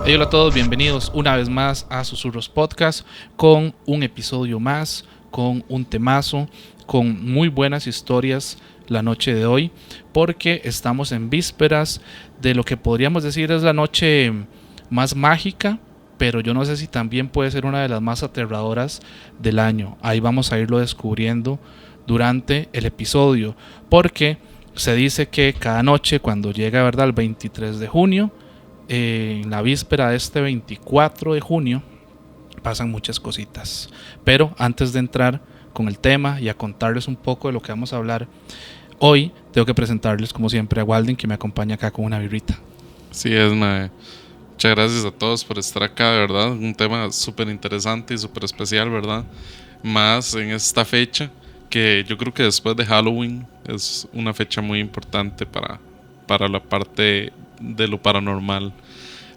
Hey, hola a todos, bienvenidos una vez más a Susurros Podcast con un episodio más, con un temazo, con muy buenas historias la noche de hoy, porque estamos en vísperas de lo que podríamos decir es la noche más mágica, pero yo no sé si también puede ser una de las más aterradoras del año. Ahí vamos a irlo descubriendo durante el episodio, porque se dice que cada noche cuando llega, ¿verdad?, el 23 de junio, en la víspera de este 24 de junio pasan muchas cositas. Pero antes de entrar con el tema y a contarles un poco de lo que vamos a hablar hoy, tengo que presentarles como siempre a Walden, que me acompaña acá con una birrita. Sí, es, mae. Muchas gracias a todos por estar acá, de verdad. Un tema súper interesante y súper especial, ¿verdad? Más en esta fecha, que yo creo que después de Halloween es una fecha muy importante para la parte de lo paranormal.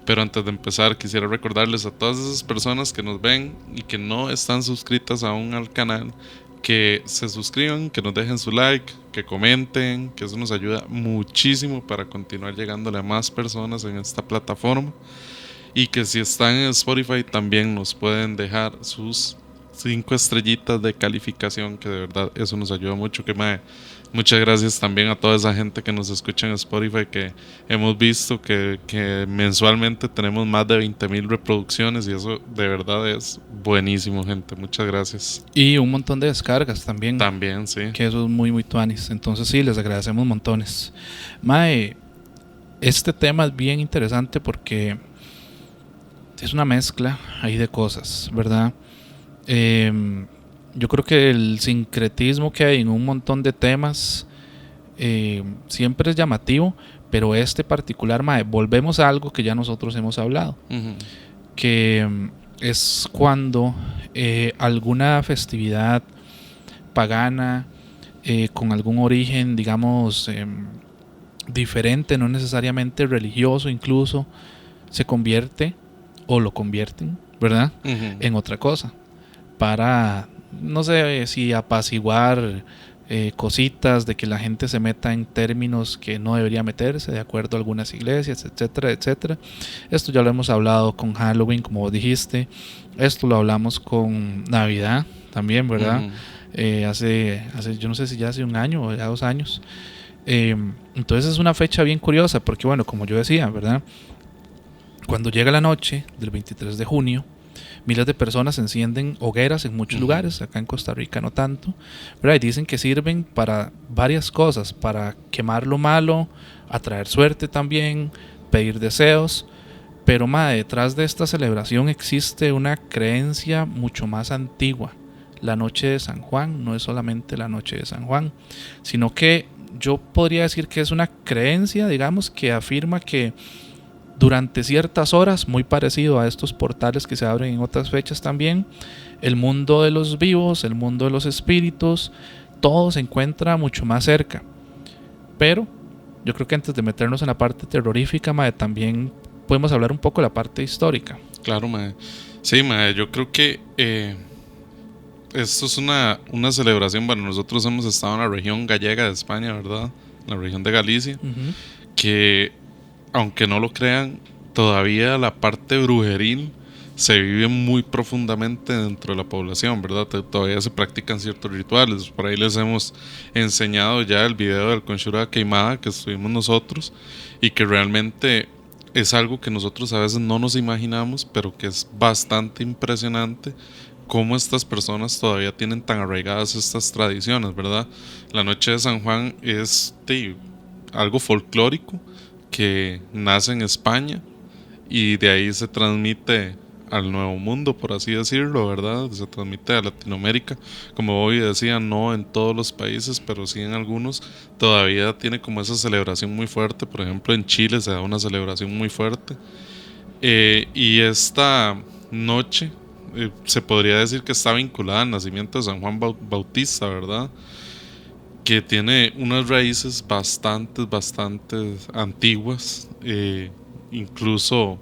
Pero antes de empezar, quisiera recordarles a todas esas personas que nos ven y que no están suscritas aún al canal, que se suscriban, que nos dejen su like, que comenten, que eso nos ayuda muchísimo para continuar llegándole a más personas en esta plataforma. Y que si están en Spotify también nos pueden dejar sus 5 estrellitas de calificación, que de verdad eso nos ayuda mucho. Muchas gracias también a toda esa gente que nos escucha en Spotify, que hemos visto que mensualmente tenemos más de 20,000 reproducciones y eso de verdad es buenísimo, gente. Muchas gracias. Y un montón de descargas también, También, sí. que eso es muy muy tuanis. Entonces sí, les agradecemos montones. Mae, este tema es bien interesante porque es una mezcla ahí de cosas, ¿verdad? Yo creo que el sincretismo que hay en un montón de temas siempre es llamativo, pero este particular, mae, volvemos a algo que ya nosotros hemos hablado, Ujú. que es cuando alguna festividad pagana con algún origen, digamos, diferente, no necesariamente religioso incluso, se convierte o lo convierten, ¿verdad?, Ujú. en otra cosa, para, no sé si apaciguar cositas, de que la gente se meta en términos que no debería meterse, de acuerdo a algunas iglesias, etcétera, etcétera. Esto ya lo hemos hablado con Halloween, como vos dijiste, esto lo hablamos con Navidad también, ¿verdad? Ujú. Yo no sé si ya hace un año o ya 2 años. Entonces es una fecha bien curiosa, porque bueno, como yo decía, ¿verdad?, cuando llega la noche del 23 de junio, miles de personas encienden hogueras en muchos Ujú. lugares, acá en Costa Rica no tanto, pero ahí dicen que sirven para varias cosas, para quemar lo malo, atraer suerte también, pedir deseos, pero detrás de esta celebración existe una creencia mucho más antigua. La noche de San Juan no es solamente la noche de San Juan, sino que yo podría decir que es una creencia, digamos, que afirma que durante ciertas horas, muy parecido a estos portales que se abren en otras fechas también, el mundo de los vivos, el mundo de los espíritus, todo se encuentra mucho más cerca. Pero yo creo que antes de meternos en la parte terrorífica, también podemos hablar un poco de la parte histórica. Claro, mae. Sí, mae, yo creo que esto es una celebración. Bueno, nosotros hemos estado en la región gallega de España, ¿verdad? La región de Galicia, Uh-huh. que aunque no lo crean, todavía la parte brujeril se vive muy profundamente dentro de la población, ¿verdad? Todavía se practican ciertos rituales. Por ahí les hemos enseñado ya el video del Conjura Queimada que estuvimos nosotros y que realmente es algo que nosotros a veces no nos imaginamos, pero que es bastante impresionante cómo estas personas todavía tienen tan arraigadas estas tradiciones, ¿verdad? La noche de San Juan es algo folclórico que nace en España y de ahí se transmite al Nuevo Mundo, por así decirlo, ¿verdad? Se transmite a Latinoamérica. Como hoy decía, no en todos los países, pero sí en algunos. Todavía tiene como esa celebración muy fuerte. Por ejemplo, en Chile se da una celebración muy fuerte. Y esta noche se podría decir que está vinculada al nacimiento de San Juan Bautista, ¿verdad? Que tiene unas raíces bastante antiguas. Incluso,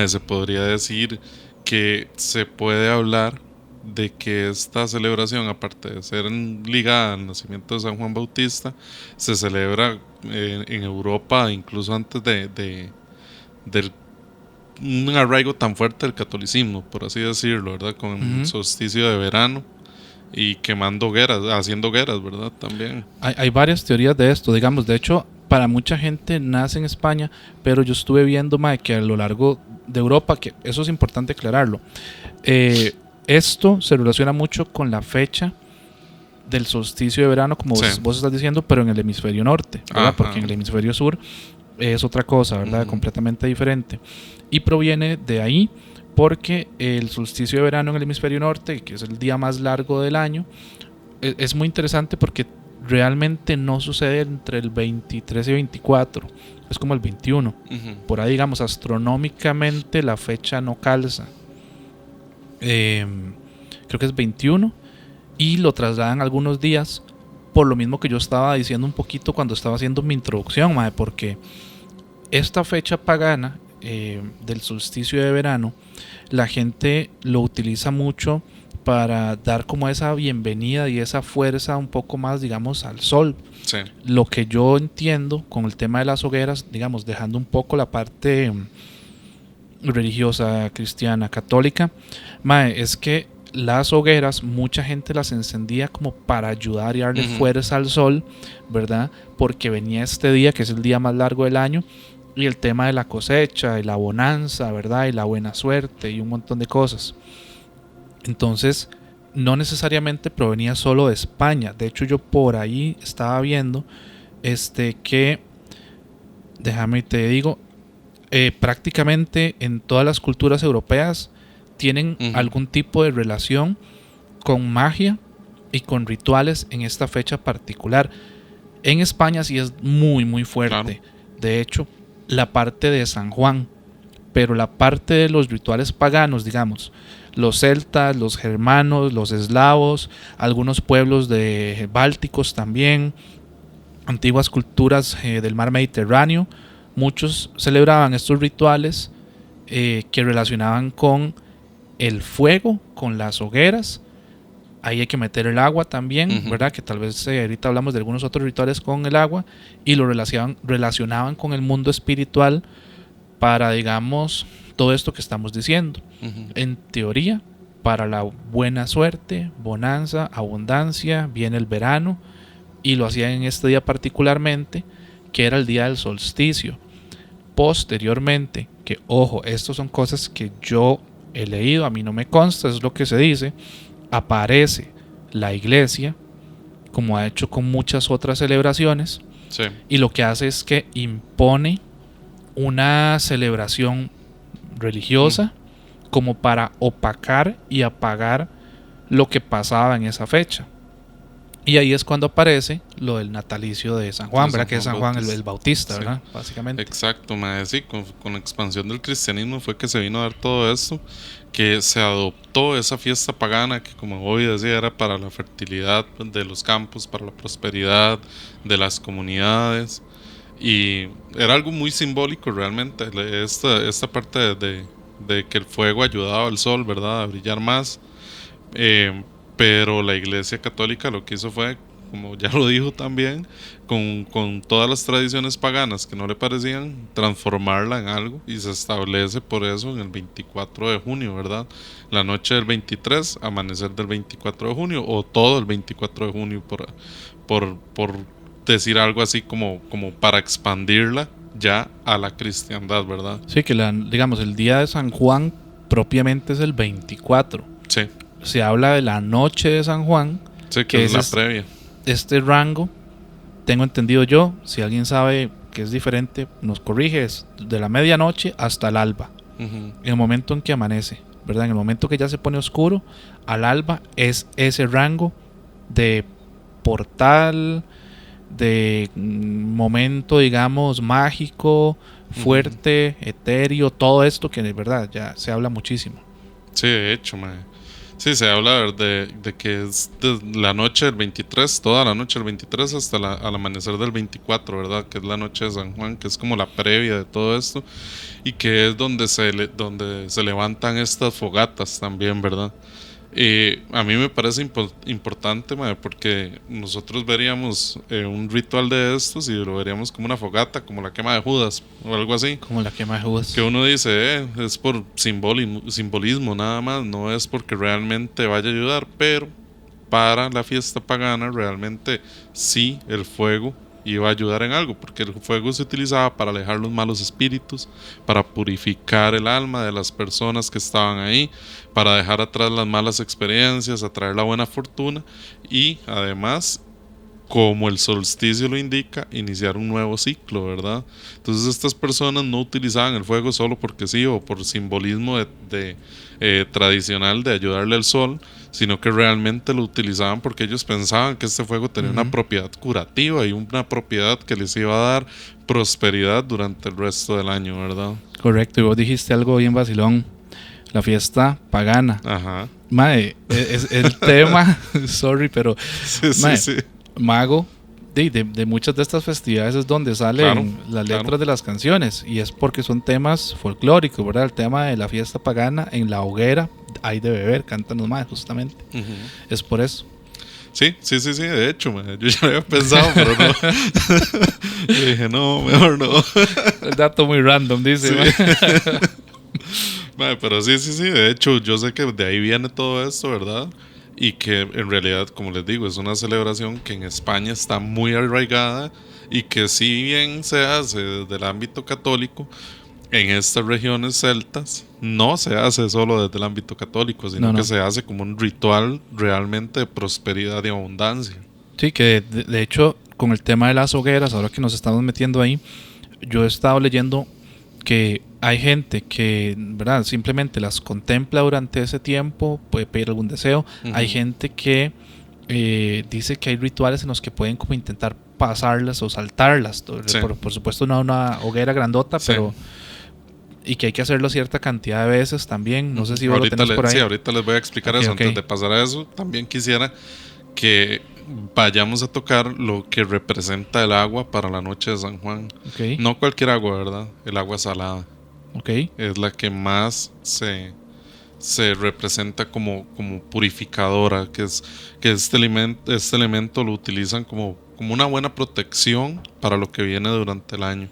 se podría decir que se puede hablar de que esta celebración, aparte de ser ligada al nacimiento de San Juan Bautista, se celebra en Europa incluso antes del un arraigo tan fuerte del catolicismo, por así decirlo, ¿verdad? Con el solsticio de verano y quemando hogueras, haciendo hogueras, ¿verdad? También. Hay varias teorías de esto, digamos, de hecho, para mucha gente nace en España, pero yo estuve viendo, mae, que a lo largo de Europa, que eso es importante aclararlo, esto se relaciona mucho con la fecha del solsticio de verano, como vos estás diciendo, pero en el hemisferio norte, ¿verdad? Porque en el hemisferio sur es otra cosa, ¿verdad? Completamente diferente. Y proviene de ahí porque el solsticio de verano en el hemisferio norte, que es el día más largo del año, es muy interesante porque realmente no sucede entre el 23 y 24, es como el 21. Por ahí, digamos, astronómicamente la fecha no calza. Creo que es 21 y lo trasladan algunos días, por lo mismo que yo estaba diciendo un poquito cuando estaba haciendo mi introducción, mae, porque esta fecha pagana del solsticio de verano, la gente lo utiliza mucho para dar como esa bienvenida y esa fuerza un poco más, digamos, al sol. Sí. Lo que yo entiendo con el tema de las hogueras, digamos, dejando un poco la parte religiosa, cristiana, católica, mae, es que las hogueras mucha gente las encendía como para ayudar y darle fuerza al sol, ¿verdad? Porque venía este día que es el día más largo del año y el tema de la cosecha y la bonanza, ¿verdad? Y la buena suerte y un montón de cosas. Entonces no necesariamente provenía solo de España. De hecho, yo por ahí estaba viendo que, déjame te digo, prácticamente en todas las culturas europeas tienen algún tipo de relación con magia y con rituales en esta fecha particular. En España sí es muy muy fuerte. Claro. De hecho, la parte de San Juan, pero la parte de los rituales paganos, digamos, los celtas, los germanos, los eslavos, algunos pueblos de bálticos también, antiguas culturas del mar Mediterráneo, muchos celebraban estos rituales que relacionaban con el fuego, con las hogueras. Ahí hay que meter el agua también, ¿verdad? Que tal vez ahorita hablamos de algunos otros rituales con el agua y lo relacionaban con el mundo espiritual para, digamos, todo esto que estamos diciendo. En teoría, para la buena suerte, bonanza, abundancia, viene el verano y lo hacían en este día particularmente, que era el día del solsticio. Posteriormente, que ojo, estas son cosas que yo he leído, a mí no me consta, es lo que se dice, aparece la iglesia, como ha hecho con muchas otras celebraciones, sí. Y lo que hace es que impone una celebración religiosa como para opacar y apagar lo que pasaba en esa fecha. Y ahí es cuando aparece lo del natalicio de San Juan, ¿verdad? Que es San Juan el Bautista, sí. ¿Verdad? Básicamente. Exacto, sí, con la expansión del cristianismo fue que se vino a dar todo esto, que se adoptó esa fiesta pagana que, como hoy decía, era para la fertilidad de los campos, para la prosperidad de las comunidades, y era algo muy simbólico realmente, esta parte de que el fuego ayudaba al sol, ¿verdad?, a brillar más. Pero la Iglesia Católica lo que hizo fue, como ya lo dijo también, con todas las tradiciones paganas que no le parecían, transformarla en algo, y se establece por eso en el 24 de junio, ¿verdad? La noche del 23, amanecer del 24 de junio, o todo el 24 de junio, por decir algo así como para expandirla ya a la cristiandad, ¿verdad? Sí, que digamos, el día de San Juan propiamente es el 24. Sí. Se habla de la noche de San Juan, sí, que es la previa. Este rango, tengo entendido yo, si alguien sabe que es diferente, nos corrige, es de la medianoche hasta el alba. En el momento en que amanece, ¿verdad? En el momento que ya se pone oscuro, al alba es ese rango de portal, de momento, digamos, mágico, fuerte, etéreo, todo esto que de verdad ya se habla muchísimo. Sí, de hecho, sí, se habla de que es de la noche del 23, toda la noche del 23 hasta al amanecer del 24, ¿verdad? Que es la noche de San Juan, que es como la previa de todo esto, y que es donde se levantan estas fogatas también, ¿verdad? A mí me parece importante, mae, porque nosotros veríamos un ritual de estos y lo veríamos como una fogata, como la quema de Judas o algo así. Como la quema de Judas. Que uno dice, es por simbolismo nada más, no es porque realmente vaya a ayudar, pero para la fiesta pagana realmente sí el fuego iba a ayudar en algo, porque el fuego se utilizaba para alejar los malos espíritus, para purificar el alma de las personas que estaban ahí, para dejar atrás las malas experiencias, atraer la buena fortuna y además, como el solsticio lo indica, iniciar un nuevo ciclo, ¿verdad? Entonces estas personas no utilizaban el fuego solo porque sí o por simbolismo tradicional de ayudarle al sol, sino que realmente lo utilizaban porque ellos pensaban que este fuego tenía una propiedad curativa y una propiedad que les iba a dar prosperidad durante el resto del año, ¿verdad? Correcto, y vos dijiste algo bien vacilón, la fiesta pagana. Ajá. Mae, es el tema, sorry, pero mae, Sí. mago de muchas de estas festividades es donde salen las letras de las canciones, y es porque son temas folclóricos, ¿verdad? El tema de la fiesta pagana, en la hoguera hay de beber, cantan los maes justamente. Es por eso. Sí, de hecho, yo ya había pensado, pero no. Yo dije, no, mejor no. El dato muy random, dice. Sí. Pero sí, de hecho, yo sé que de ahí viene todo esto, ¿verdad? Y que en realidad, como les digo, es una celebración que en España está muy arraigada y que si bien se hace desde el ámbito católico, en estas regiones celtas no se hace solo desde el ámbito católico, sino que se hace como un ritual realmente de prosperidad y abundancia. Sí, que de hecho, con el tema de las hogueras, ahora que nos estamos metiendo ahí, yo he estado leyendo que hay gente que, ¿verdad?, simplemente las contempla durante ese tiempo, puede pedir algún deseo. Hay gente que dice que hay rituales en los que pueden como intentar pasarlas o saltarlas. Sí. Por supuesto, no una hoguera grandota, sí, pero... Y que hay que hacerlo cierta cantidad de veces también. No sé si vos lo tenés por ahí. Sí, ahorita les voy a explicar eso. Antes de pasar a eso, también quisiera que vayamos a tocar lo que representa el agua para la noche de San Juan. No cualquier agua, ¿verdad? El agua salada. Es la que más se representa como purificadora, que este elemento lo utilizan como una buena protección para lo que viene durante el año.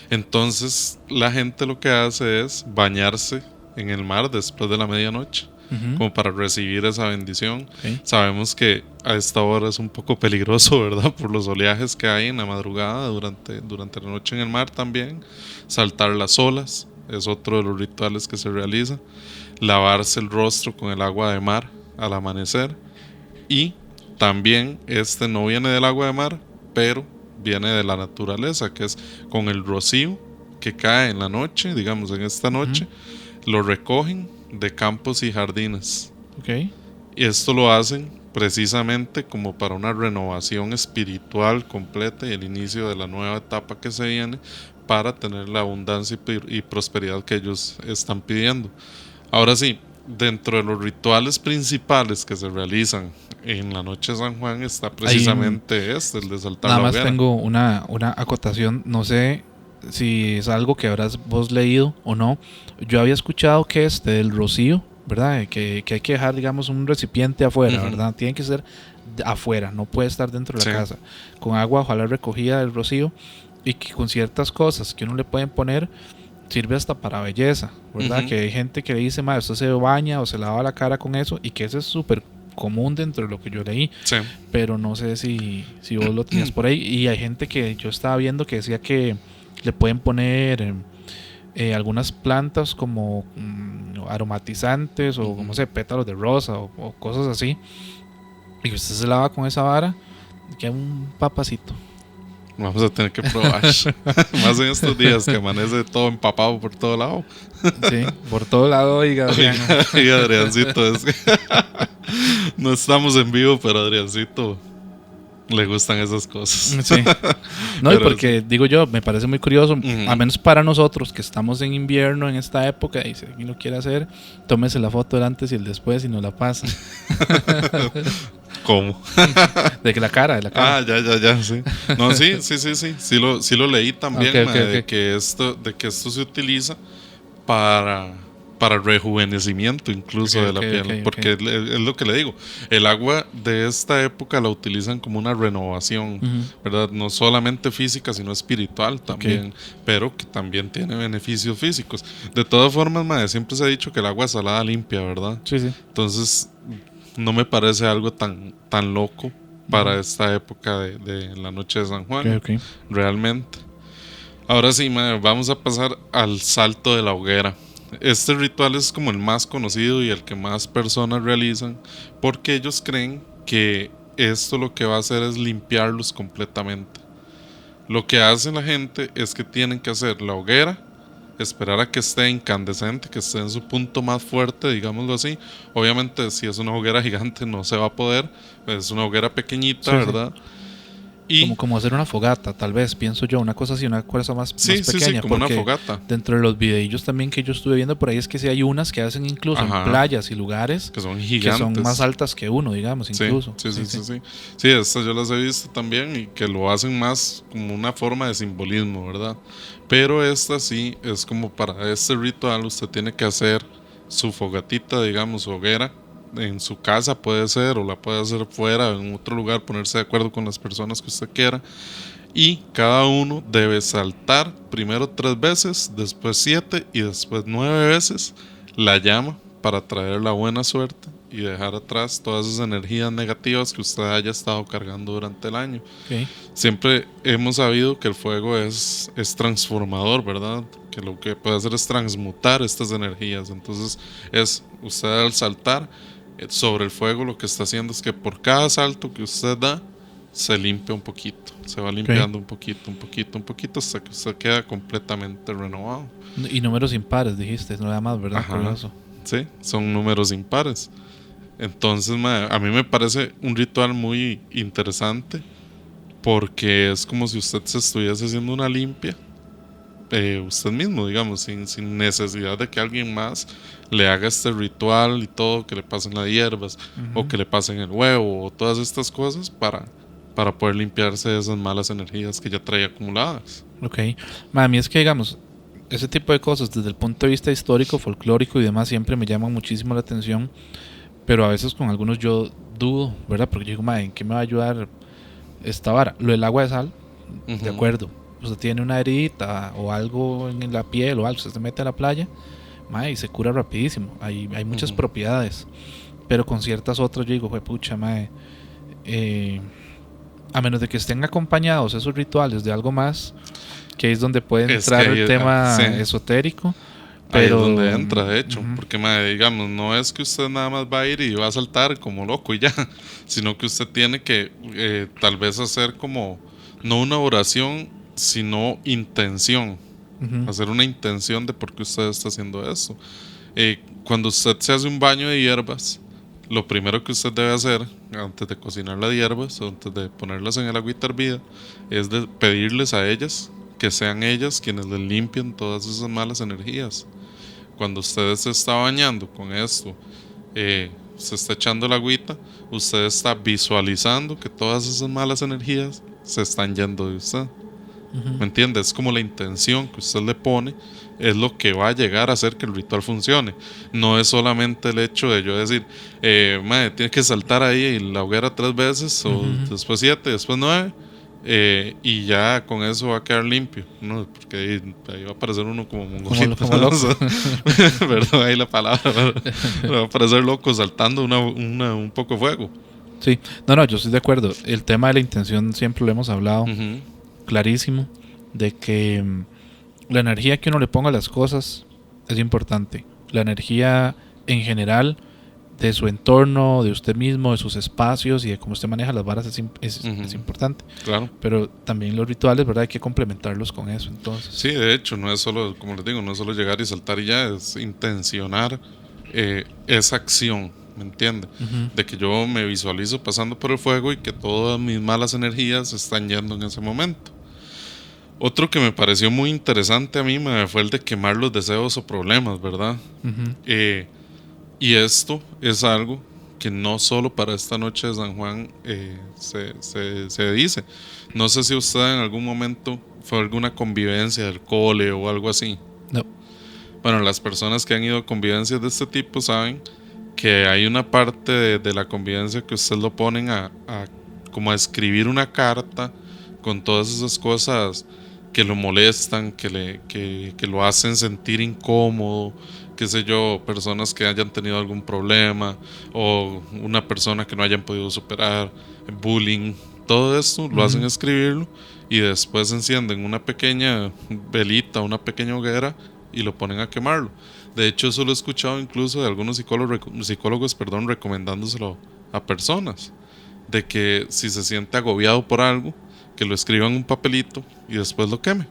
Entonces la gente lo que hace es bañarse en el mar después de la medianoche, como para recibir esa bendición. Sabemos que a esta hora es un poco peligroso, ¿verdad? Por los oleajes que hay en la madrugada, durante la noche en el mar también. Saltar las olas es otro de los rituales que se realiza. Lavarse el rostro con el agua de mar al amanecer. Y también no viene del agua de mar, pero viene de la naturaleza, que es con el rocío que cae en la noche, digamos en esta noche, lo recogen de campos y jardines. Y esto lo hacen precisamente como para una renovación espiritual completa y el inicio de la nueva etapa que se viene, para tener la abundancia y prosperidad que ellos están pidiendo. Ahora sí, dentro de los rituales principales que se realizan en la noche de San Juan está precisamente el de saltar la hoguera. Nada más tengo una acotación, no sé si es algo que habrás vos leído o no. Yo había escuchado que del rocío, ¿verdad? Que hay que dejar, digamos, un recipiente afuera, ¿verdad? Tiene que ser afuera, no puede estar dentro de la casa. Con agua, ojalá recogida del rocío, y que con ciertas cosas que uno le pueden poner sirve hasta para belleza, ¿verdad? Que hay gente que le dice, usted se baña o se lava la cara con eso, y que eso es súper común dentro de lo que yo leí, pero no sé si vos lo tenías por ahí. Y hay gente que yo estaba viendo que decía que le pueden poner algunas plantas como aromatizantes o no sé, pétalos de rosa o cosas así, y usted se lava con esa vara, queda un papacito. Vamos a tener que probar. Más en estos días que amanece todo empapado por todo lado. Sí, por todo lado, oiga, Adrián. Oiga, Adriancito. No estamos en vivo, pero a Adriancito le gustan esas cosas. Sí. No, y porque digo yo, me parece muy curioso, al menos para nosotros que estamos en invierno en esta época, y si alguien lo quiere hacer, tómese la foto del antes y el después y nos la pasa. ¿Cómo? De la cara. Ah, ya, sí. No, sí. Sí lo leí también, de que esto se utiliza para para rejuvenecimiento incluso de la piel, porque es lo que le digo, el agua de esta época la utilizan como una renovación, ¿verdad? No solamente física, sino espiritual también, pero que también tiene beneficios físicos. De todas formas, madre, siempre se ha dicho que el agua salada limpia, ¿verdad? Sí. Entonces, no me parece algo tan loco para esta época de la noche de San Juan, realmente. Ahora sí, madre, vamos a pasar al salto de la hoguera. Este ritual es como el más conocido y el que más personas realizan, porque ellos creen que esto lo que va a hacer es limpiarlos completamente. Lo que hace la gente es que tienen que hacer la hoguera, esperar a que esté incandescente, que esté en su punto más fuerte, digámoslo así. Obviamente, si es una hoguera gigante no se va a poder, es una hoguera pequeñita, ¿verdad? Y como hacer una fogata, tal vez, pienso yo, una cosa así, una cosa más pequeña. Sí, como una fogata. Dentro de los videillos también que yo estuve viendo por ahí es que sí hay unas que hacen incluso en playas y lugares que son gigantes, que son más altas que uno, digamos, incluso. Sí, estas yo las he visto también y que lo hacen más como una forma de simbolismo, ¿verdad? Pero esta sí es como para este ritual usted tiene que hacer su fogatita, digamos, su hoguera. En su casa puede ser, o la puede hacer fuera, en otro lugar, ponerse de acuerdo con las personas que usted quiera. Y cada uno debe saltar primero 3 veces, después 7 y después 9 veces la llama para traer la buena suerte y dejar atrás todas esas energías negativas que usted haya estado cargando durante el año. Siempre hemos sabido que el fuego es transformador, ¿verdad? Que lo que puede hacer es transmutar estas energías. Entonces es usted al saltar sobre el fuego, lo que está haciendo es que por cada salto que usted da se limpia un poquito, se va limpiando un poquito hasta que usted queda completamente renovado. Y números impares dijiste, nada más, ¿verdad? Sí, son números impares. Entonces, a mí me parece un ritual muy interesante porque es como si usted se estuviese haciendo una limpia usted mismo, digamos, sin necesidad de que alguien más le haga este ritual y todo, que le pasen las hierbas o que le pasen el huevo o todas estas cosas para poder limpiarse de esas malas energías que ya trae acumuladas. A mí es que, digamos, ese tipo de cosas desde el punto de vista histórico, folclórico y demás siempre me llaman muchísimo la atención, pero a veces con algunos yo dudo, ¿verdad? Porque yo digo, ¿en qué me va a ayudar esta vara? Lo del agua de sal, de acuerdo. Usted tiene una herida o algo en la piel o algo, usted se mete a la playa, y se cura rapidísimo. Hay muchas propiedades, pero con ciertas otras yo digo, pucha, a menos de que estén acompañados esos rituales de algo más, que es donde puede entrar el tema esotérico. Pero, ahí es donde entra, de hecho, porque digamos, no es que usted nada más va a ir y va a saltar como loco y ya, sino que usted tiene que tal vez hacer como, no una oración, sino intención, hacer una intención de por qué usted está haciendo eso. Cuando usted se hace un baño de hierbas, lo primero que usted debe hacer antes de cocinar las hierbas, antes de ponerlas en el agüita hervida, es de pedirles a ellas que sean ellas quienes les limpien todas esas malas energías. Cuando usted se está bañando con esto, se está echando la agüita, usted está visualizando que todas esas malas energías se están yendo de usted. ¿Me entiende? Es como la intención que usted le pone, es lo que va a llegar a hacer que el ritual funcione. No es solamente el hecho de yo decir, tiene que saltar ahí la hoguera 3 veces, o después 7, después 9, y ya con eso va a quedar limpio, ¿no? Porque ahí va a aparecer uno como mongolito, como loco. Perdón, ahí la palabra, va a aparecer loco saltando un poco de fuego. Sí, no, yo estoy de acuerdo. El tema de la intención siempre lo hemos hablado. Clarísimo, de que la energía que uno le ponga a las cosas es importante. La energía en general de su entorno, de usted mismo, de sus espacios y de cómo usted maneja las varas es importante. Claro. Pero también los rituales, ¿verdad? Hay que complementarlos con eso. Entonces, sí, de hecho, no es solo, como les digo, no es solo llegar y saltar y ya, es intencionar esa acción, ¿me entiende? De que yo me visualizo pasando por el fuego y que todas mis malas energías están yendo en ese momento. Otro que me pareció muy interesante a mí fue el de quemar los deseos o problemas, ¿verdad? Y esto es algo que no solo para esta noche de San Juan se dice. No sé si usted en algún momento fue a alguna convivencia del cole o algo así. No. Bueno, las personas que han ido a convivencias de este tipo saben que hay una parte de la convivencia que ustedes lo ponen como a escribir una carta con todas esas cosas que lo molestan, que lo hacen sentir incómodo, qué sé yo, personas que hayan tenido algún problema o una persona que no hayan podido superar, bullying, todo esto lo hacen escribirlo y después encienden una pequeña velita, una pequeña hoguera y lo ponen a quemarlo. De hecho, eso lo he escuchado incluso de algunos psicólogos, recomendándoselo a personas, de que si se siente agobiado por algo, que lo escriba en un papelito y después lo queme.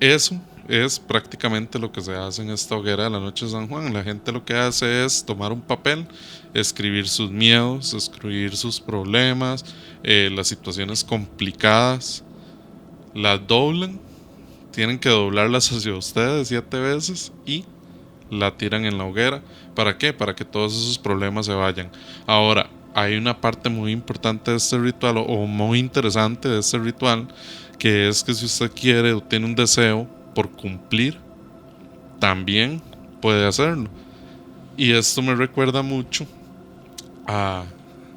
Eso es prácticamente lo que se hace en esta hoguera de la noche de San Juan. La gente lo que hace es tomar un papel, escribir sus miedos, escribir sus problemas, las situaciones complicadas, las doblan, tienen que doblarlas hacia ustedes 7 veces y la tiran en la hoguera. ¿Para qué? Para que todos esos problemas se vayan. Ahora, hay una parte muy importante de este ritual, o muy interesante de este ritual, que es que si usted quiere o tiene un deseo por cumplir, también puede hacerlo. Y esto me recuerda mucho a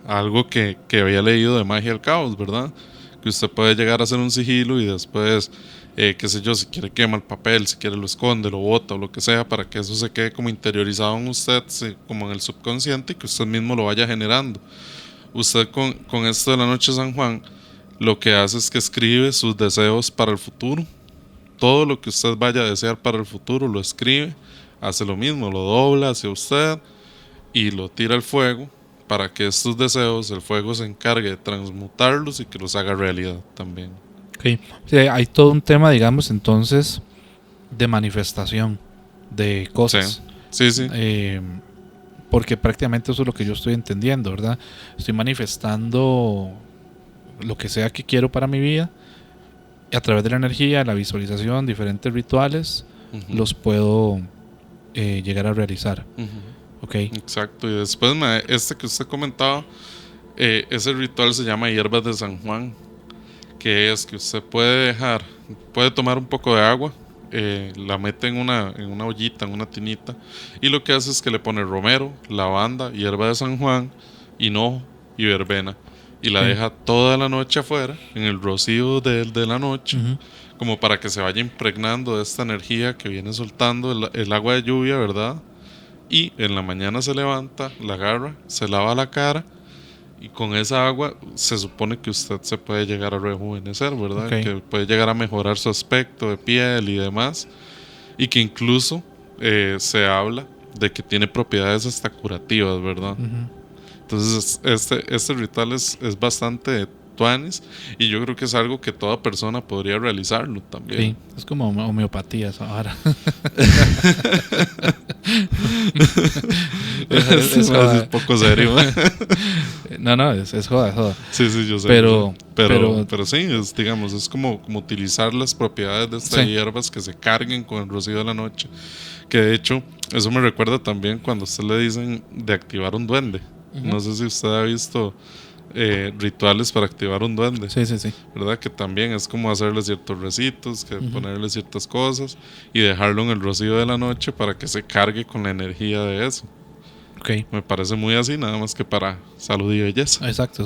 algo que había leído de Magia del Caos, ¿verdad? Que usted puede llegar a hacer un sigilo y después, qué sé yo, si quiere quema el papel, si quiere lo esconde, lo bota o lo que sea, para que eso se quede como interiorizado en usted, como en el subconsciente, y que usted mismo lo vaya generando. Usted con esto de la noche de San Juan, lo que hace es que escribe sus deseos para el futuro. Todo lo que usted vaya a desear para el futuro lo escribe, hace lo mismo, lo dobla hacia usted y lo tira al fuego, para que estos deseos, el fuego se encargue de transmutarlos y que los haga realidad también. Okay. O sea, hay todo un tema, digamos, entonces, de manifestación de cosas. Sí, sí. Porque prácticamente eso es lo que yo estoy entendiendo, ¿verdad? Estoy manifestando lo que sea que quiero para mi vida, y a través de la energía, la visualización, diferentes rituales, los puedo llegar a realizar. Okay. Exacto. Y después, este que usted comentaba, ese ritual se llama Hierbas de San Juan, que es que usted puede tomar un poco de agua, la mete en una ollita, en una tinita, y lo que hace es que le pone romero, lavanda, hierba de San Juan, hinojo y verbena, y la deja toda la noche afuera, en el rocío de la noche, como para que se vaya impregnando de esta energía que viene soltando el agua de lluvia, ¿verdad? Y en la mañana se levanta, la agarra, se lava la cara, y con esa agua se supone que usted se puede llegar a rejuvenecer, ¿verdad? Okay. Que puede llegar a mejorar su aspecto de piel y demás. Y que incluso se habla de que tiene propiedades hasta curativas, ¿verdad? Entonces este ritual es bastante tuanis, y yo creo que es algo que toda persona podría realizarlo también. Sí, es como homeopatía ahora. es poco serio. No, es joda. Sí, yo sé. Pero sí, digamos, es como utilizar las propiedades de estas hierbas que se carguen con el rocío de la noche. Que de hecho, eso me recuerda también cuando a usted le dicen de activar un duende. No sé si usted ha visto rituales para activar un duende. Sí. ¿Verdad? Que también es como hacerle ciertos recitos, que ponerle ciertas cosas y dejarlo en el rocío de la noche para que se cargue con la energía de eso. Okay. Me parece muy así, nada más que para salud y belleza. Exacto.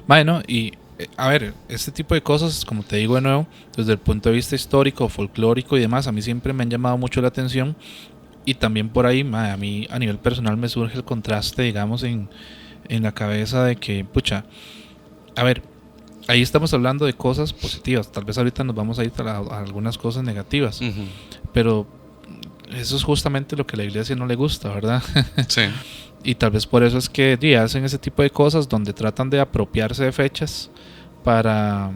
Bueno, y a ver, este tipo de cosas, como te digo de nuevo, desde el punto de vista histórico, folclórico y demás, a mí siempre me han llamado mucho la atención. Y también por ahí, a mí a nivel personal me surge el contraste, digamos, en la cabeza de que, pucha, a ver, ahí estamos hablando de cosas positivas. Tal vez ahorita nos vamos a ir a algunas cosas negativas. Pero eso es justamente lo que a la iglesia no le gusta, ¿verdad? Sí. Y tal vez por eso es que hacen ese tipo de cosas donde tratan de apropiarse de fechas para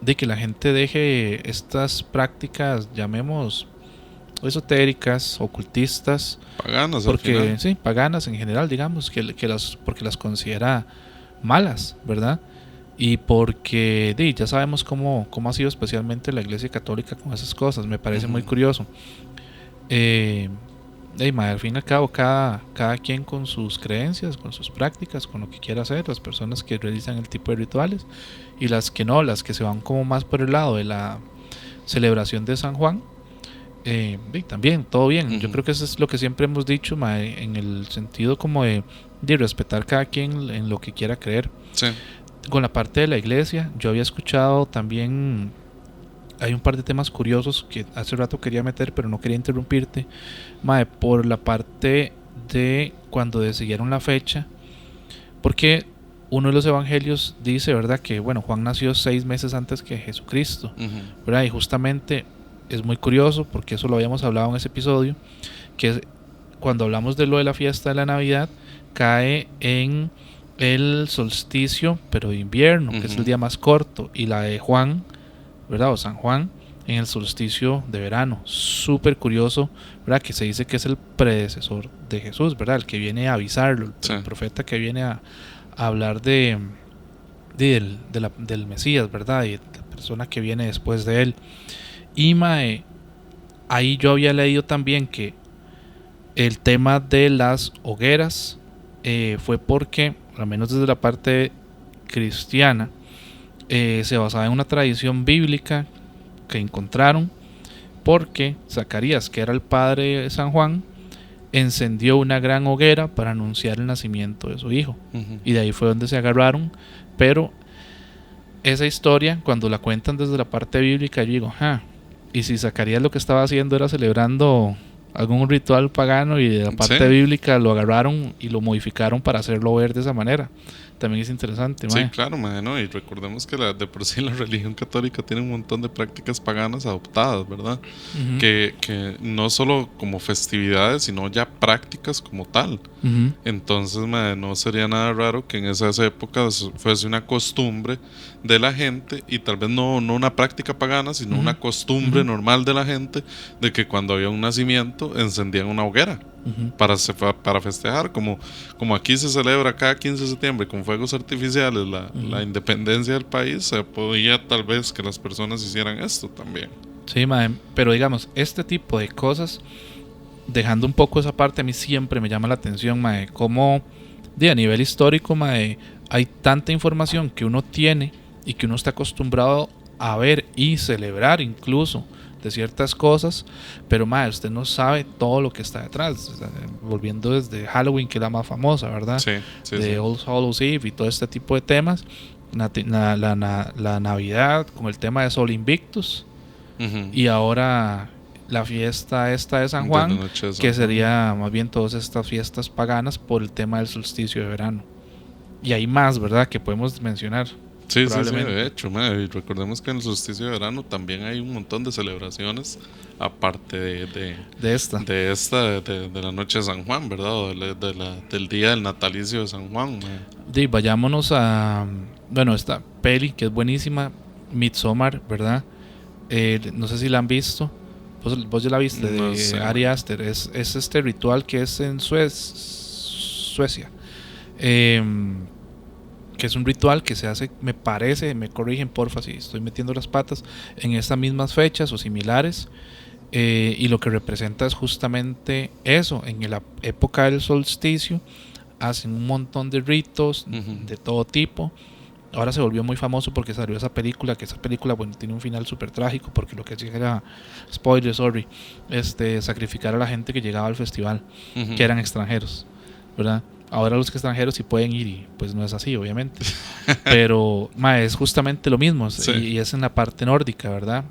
de que la gente deje estas prácticas, llamemos esotéricas, ocultistas, paganas, porque sí, paganas en general, digamos, porque las considera malas, ¿verdad? Y porque ya sabemos cómo ha sido especialmente la Iglesia Católica con esas cosas. Me parece muy curioso. Al fin y al cabo, cada quien con sus creencias, con sus prácticas, con lo que quiera hacer. Las personas que realizan el tipo de rituales y las que no, las que se van como más por el lado de la celebración de San Juan, Y también, todo bien. Yo Ujú. creo que eso es lo que siempre hemos dicho, mae, en el sentido como de respetar cada quien en lo que quiera creer. Sí. Con la parte de la iglesia, yo había escuchado también, hay un par de temas curiosos que hace rato quería meter, pero no quería interrumpirte, mae, por la parte de cuando decidieron la fecha, porque uno de los evangelios dice, ¿verdad? Que bueno, Juan nació 6 meses antes que Jesucristo, Ujú. ¿verdad? Y justamente es muy curioso, porque eso lo habíamos hablado en ese episodio, que cuando hablamos de lo de la fiesta de la Navidad, cae en el solsticio, pero de invierno, que es el Ujú. día más corto, y la de Juan, ¿verdad? O San Juan, en el solsticio de verano. Súper curioso, ¿verdad? Que se dice que es el predecesor de Jesús, ¿verdad? El que viene a avisarlo, Sí. el profeta que viene a hablar del Mesías, ¿verdad? Y de la persona que viene después de él. Y mae, ahí yo había leído también que el tema de las hogueras fue porque, al menos desde la parte cristiana, se basaba en una tradición bíblica que encontraron, porque Zacarías, que era el padre de San Juan, encendió una gran hoguera para anunciar el nacimiento de su hijo. Ujú. Y de ahí fue donde se agarraron. Pero esa historia, cuando la cuentan desde la parte bíblica, yo digo, y si Zacarías lo que estaba haciendo era celebrando algún ritual pagano, y de la parte Sí. bíblica lo agarraron y lo modificaron para hacerlo ver de esa manera. También es interesante, Sí, mae. claro, mae, ¿no? Y recordemos que de por sí la religión católica tiene un montón de prácticas paganas adoptadas, ¿verdad? Ujú, Que no solo como festividades, sino ya prácticas como tal. ujú, Entonces, mae, no sería nada raro que en esas épocas fuese una costumbre de la gente, y tal vez no una práctica pagana, sino ujú, una costumbre ujú, normal de la gente, de que cuando había un nacimiento encendían una hoguera ujú, para festejar, como aquí se celebra cada 15 de septiembre con fuegos artificiales ujú. la independencia del país. Se podía tal vez que las personas hicieran esto también. Sí, mae, pero digamos, este tipo de cosas, dejando un poco esa parte, a mí siempre me llama la atención, mae, cómo a nivel histórico, mae, hay tanta información que uno tiene y que uno está acostumbrado a ver y celebrar incluso de ciertas cosas, pero mae, usted no sabe todo lo que está detrás. O sea, volviendo desde Halloween, que es la más famosa, ¿verdad? Sí, sí, sí. De All Hallows Eve y todo este tipo de temas, la Navidad con el tema de Sol Invictus, Ujú. y ahora la fiesta esta de San De la Juan, noche de San que Juan. sería más bien todas estas fiestas paganas por el tema del solsticio de verano. Y hay más, ¿verdad? Que podemos mencionar, Sí, sí, sí, de probablemente. hecho, y recordemos que en el solsticio de verano también hay un montón de celebraciones, aparte De esta. de esta, de la noche de San Juan, ¿verdad? O del día del natalicio de San Juan, Vayámonos a, bueno, esta peli que es buenísima, Midsommar, ¿verdad? No sé si la han visto. Vos ya la viste, No de sé, Ari Aster. Es este ritual que es en Suecia. Em, que es un ritual que se hace, me parece, me corrigen porfa si estoy metiendo las patas, en estas mismas fechas o similares. Y lo que representa es justamente eso, en la época del solsticio hacen un montón de ritos Ujú. de todo tipo. Ahora se volvió muy famoso porque salió esa película, que esa película, bueno, tiene un final súper trágico, porque lo que hacía era, spoiler, sorry, sacrificar a la gente que llegaba al festival, Ujú. que eran extranjeros, ¿verdad? Ahora los extranjeros sí pueden ir, y pues no es así, obviamente. Pero es justamente lo mismo, Sí. y es en la parte nórdica, ¿verdad?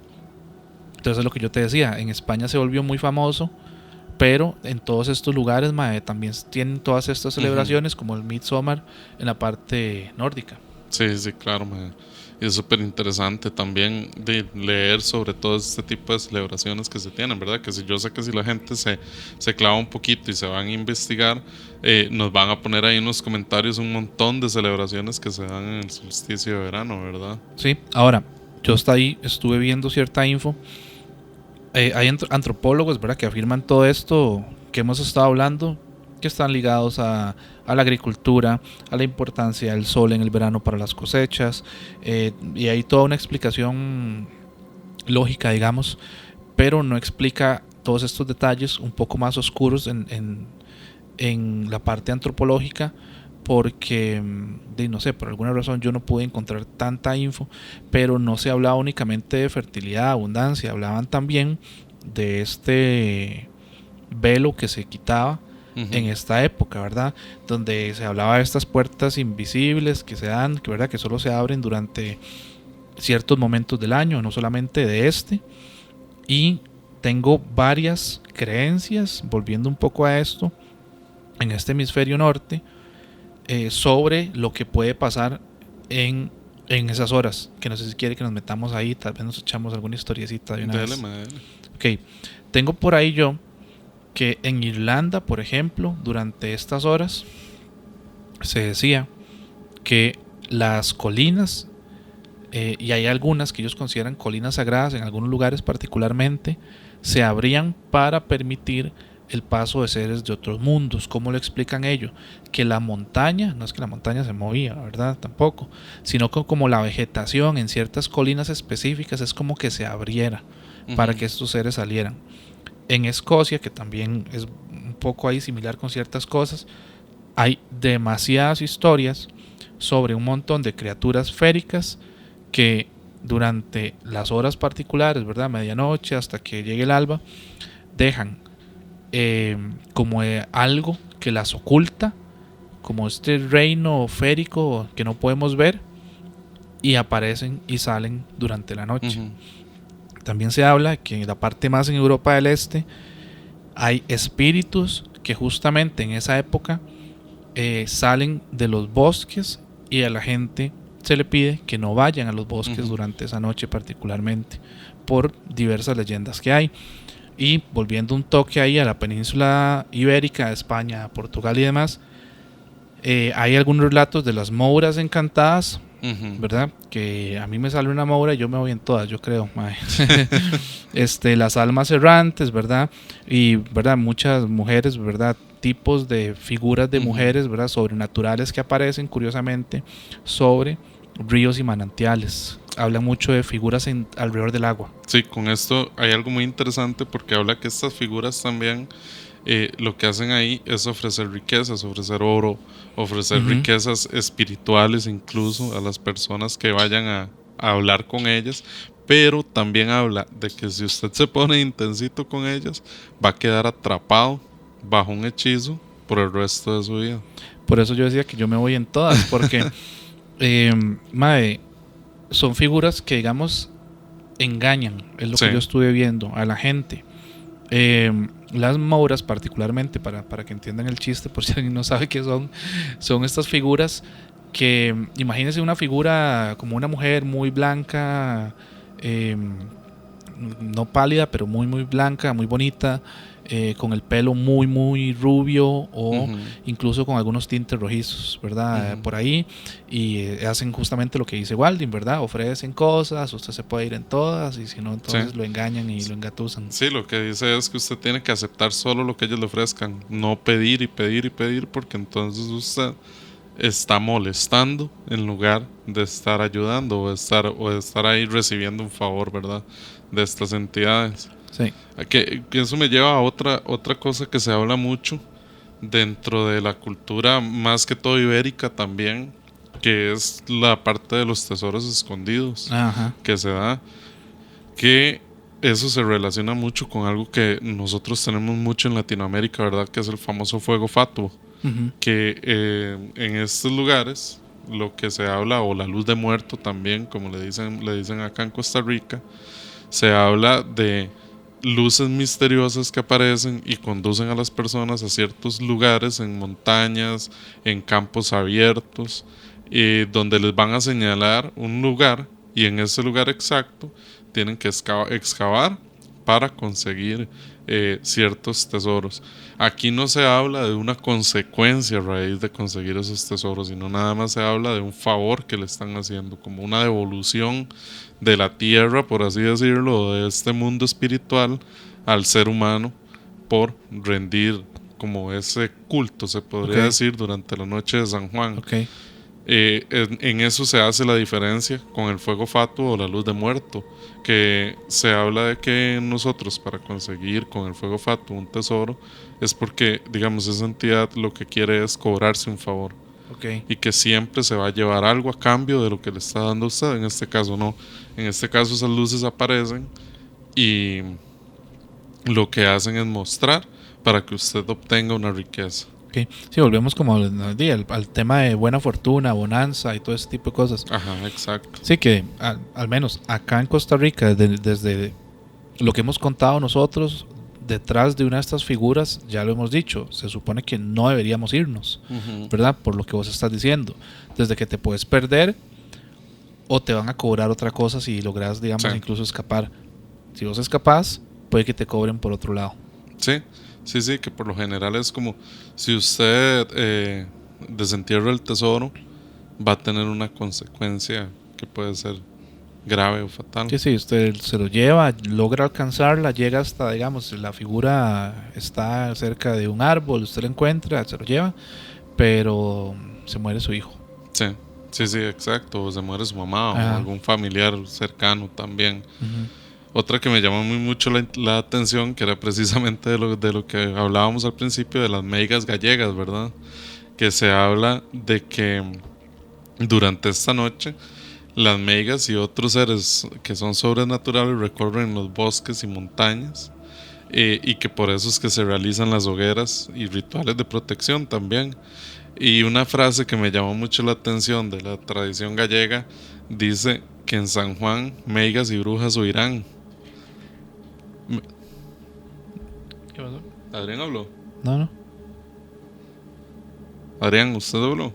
Entonces es lo que yo te decía, en España se volvió muy famoso, pero en todos estos lugares, también tienen todas estas Ujú. celebraciones, como el Midsommar, en la parte nórdica. Sí, sí, claro, y es súper interesante también de leer sobre todo este tipo de celebraciones que se tienen, ¿verdad? Que si yo sé que si la gente se clava un poquito y se van a investigar, nos van a poner ahí en los comentarios un montón de celebraciones que se dan en el solsticio de verano, ¿verdad? Sí, ahora, yo hasta ahí estuve viendo cierta info. Hay antropólogos, ¿verdad?, que afirman todo esto que hemos estado hablando, que están ligados a la agricultura, a la importancia del sol en el verano para las cosechas, y hay toda una explicación lógica, digamos, pero no explica todos estos detalles un poco más oscuros en la parte antropológica, porque no sé, por alguna razón yo no pude encontrar tanta info, pero no se hablaba únicamente de fertilidad, abundancia, hablaban también de este velo que se quitaba en esta época, ¿verdad? Donde se hablaba de estas puertas invisibles que se dan, que, ¿verdad? Que solo se abren durante ciertos momentos del año, no solamente de este. Y tengo varias creencias, volviendo un poco a esto, en este hemisferio norte, sobre lo que puede pasar en esas horas, que no sé si quiere que nos metamos ahí, tal vez nos echamos alguna historiecita de una vez. Ok, tengo por ahí yo que en Irlanda, por ejemplo, durante estas horas se decía que las colinas, y hay algunas que ellos consideran colinas sagradas en algunos lugares particularmente, se abrían para permitir el paso de seres de otros mundos. ¿Cómo lo explican ellos? Que la montaña, no es que la montaña se movía, ¿verdad? Tampoco, sino que como la vegetación en ciertas colinas específicas es como que se abriera para que estos seres salieran. En Escocia, que también es un poco ahí similar con ciertas cosas, hay demasiadas historias sobre un montón de criaturas féricas que durante las horas particulares, ¿verdad? Medianoche hasta que llegue el alba, dejan como algo que las oculta, como este reino férico que no podemos ver, y aparecen y salen durante la noche. También se habla que en la parte más en Europa del Este hay espíritus que justamente en esa época salen de los bosques, y a la gente se le pide que no vayan a los bosques durante esa noche particularmente, por diversas leyendas que hay. Y volviendo un toque ahí a la península ibérica, España, Portugal y demás, hay algunos relatos de las mouras encantadas, ¿verdad? Que a mí me sale una moura y yo me voy en todas, yo creo. Las almas errantes, ¿verdad? Y, ¿verdad? Muchas mujeres, ¿verdad? Tipos de figuras de mujeres, ¿verdad? Sobrenaturales que aparecen, curiosamente, sobre ríos y manantiales. Habla mucho de figuras alrededor del agua. Sí, con esto hay algo muy interesante, porque habla que estas figuras también lo que hacen ahí es ofrecer riquezas, ofrecer oro, ofrecer riquezas espirituales incluso a las personas que vayan a hablar con ellas. Pero también habla de que si usted se pone intensito con ellas, va a quedar atrapado bajo un hechizo por el resto de su vida. Por eso yo decía que yo me voy en todas, porque son figuras que, digamos, engañan, es lo que yo estuve viendo a la gente. Las mouras particularmente, para que entiendan el chiste, por si alguien no sabe qué son estas figuras que, imagínense una figura como una mujer muy blanca, no pálida, pero muy muy blanca, muy bonita, con el pelo muy muy rubio, o incluso con algunos tintes rojizos, ¿verdad? Por ahí, y hacen justamente lo que dice Walding, ¿verdad? Ofrecen cosas, usted se puede ir en todas, y si no, entonces lo engañan y lo engatusan. Sí, lo que dice es que usted tiene que aceptar solo lo que ellos le ofrezcan, no pedir y pedir y pedir, porque entonces usted está molestando en lugar de estar ayudando o de estar ahí recibiendo un favor, ¿verdad? De estas entidades. Sí. Que eso me lleva a otra cosa que se habla mucho dentro de la cultura, más que todo ibérica también, que es la parte de los tesoros escondidos. Que se da, que eso se relaciona mucho con algo que nosotros tenemos mucho en Latinoamérica, ¿verdad? Que es el famoso fuego fatuo. Que en estos lugares lo que se habla, o la luz de muerto también, como le dicen acá en Costa Rica, se habla de luces misteriosas que aparecen y conducen a las personas a ciertos lugares, en montañas, en campos abiertos, donde les van a señalar un lugar, y en ese lugar exacto tienen que excavar para conseguir ciertos tesoros. Aquí no se habla de una consecuencia a raíz de conseguir esos tesoros, sino nada más se habla de un favor que le están haciendo, como una devolución de la tierra, por así decirlo, de este mundo espiritual al ser humano, por rendir como ese culto, se podría decir, durante la noche de San Juan. En eso se hace la diferencia con el fuego fatuo o la luz de muerto, que se habla de que nosotros, para conseguir con el fuego fatuo un tesoro, es porque, digamos, esa entidad lo que quiere es cobrarse un favor, y que siempre se va a llevar algo a cambio de lo que le está dando a usted. En este caso no, en este caso esas luces aparecen y lo que hacen es mostrar para que usted obtenga una riqueza. Okay. Sí, volvemos como al tema de buena fortuna, bonanza y todo ese tipo de cosas. Ajá, exacto. Sí, que al menos acá en Costa Rica, desde lo que hemos contado nosotros, detrás de una de estas figuras, ya lo hemos dicho, se supone que no deberíamos irnos, ¿verdad? Por lo que vos estás diciendo. Desde que te puedes perder o te van a cobrar otra cosa si logras, digamos, incluso escapar. Si vos escapás, puede que te cobren por otro lado. Sí, que por lo general es como si usted desentierra el tesoro, va a tener una consecuencia que puede ser grave o fatal. Sí, usted se lo lleva, logra alcanzarla, llega hasta, digamos, la figura está cerca de un árbol, usted la encuentra, se lo lleva, pero se muere su hijo. Sí, exacto, o se muere su mamá o algún familiar cercano también. Otra que me llamó mucho la atención, que era precisamente de lo que hablábamos al principio, de las meigas gallegas, ¿verdad? Que se habla de que durante esta noche las meigas y otros seres que son sobrenaturales recorren los bosques y montañas, y que por eso es que se realizan las hogueras y rituales de protección también. Y una frase que me llamó mucho la atención de la tradición gallega dice que en San Juan meigas y brujas huirán. ¿Qué pasó? ¿Adrián habló? No. Adrián, ¿usted habló?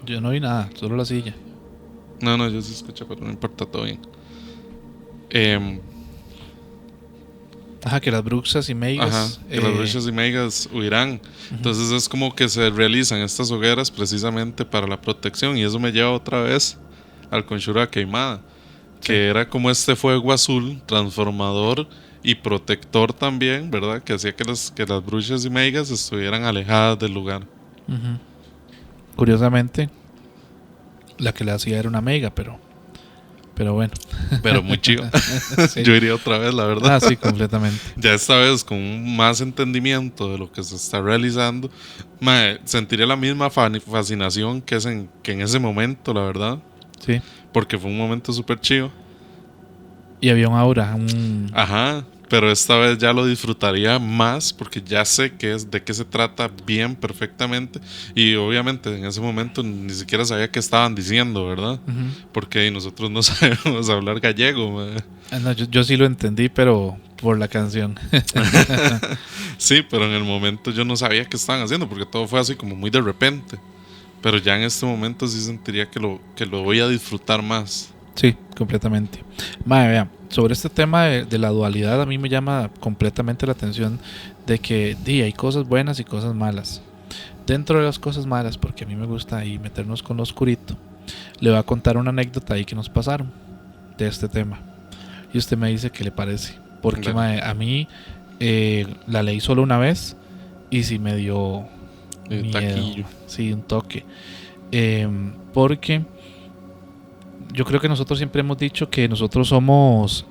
Yo no vi nada, solo la silla. No, yo sí escuché, pero no importa, todo bien. Que las bruxas y meigas. Que las bruxas y meigas huirán. Entonces es como que se realizan estas hogueras precisamente para la protección. Y eso me lleva otra vez al Conjuro Queimada, que era como este fuego azul transformador y protector también, ¿verdad? Que hacía que las bruxas y meigas estuvieran alejadas del lugar. Curiosamente, la que la hacía era una meiga, pero bueno. Pero muy chido. Sí. Yo iría otra vez, la verdad. Sí, completamente. Ya esta vez con más entendimiento de lo que se está realizando, sentiría la misma fascinación que en ese momento, la verdad. Sí. Porque fue un momento súper chido. Y había un aura. Pero esta vez ya lo disfrutaría más porque ya sé de qué se trata bien perfectamente. Y obviamente en ese momento ni siquiera sabía qué estaban diciendo, ¿verdad? Porque nosotros no sabemos hablar gallego. No, yo sí lo entendí, pero por la canción. Sí, pero en el momento yo no sabía qué estaban haciendo porque todo fue así como muy de repente. Pero ya en este momento sí sentiría que lo voy a disfrutar más. Sí, completamente. Vea, sobre este tema de la dualidad, a mí me llama completamente la atención de que hay cosas buenas y cosas malas. Dentro de las cosas malas, porque a mí me gusta ahí meternos con lo oscurito, le voy a contar una anécdota ahí que nos pasaron de este tema. Y usted me dice qué le parece. Porque a mí la leí solo una vez y sí me dio miedo. Taquillo. Sí, un toque. Porque yo creo que nosotros siempre hemos dicho que nosotros somos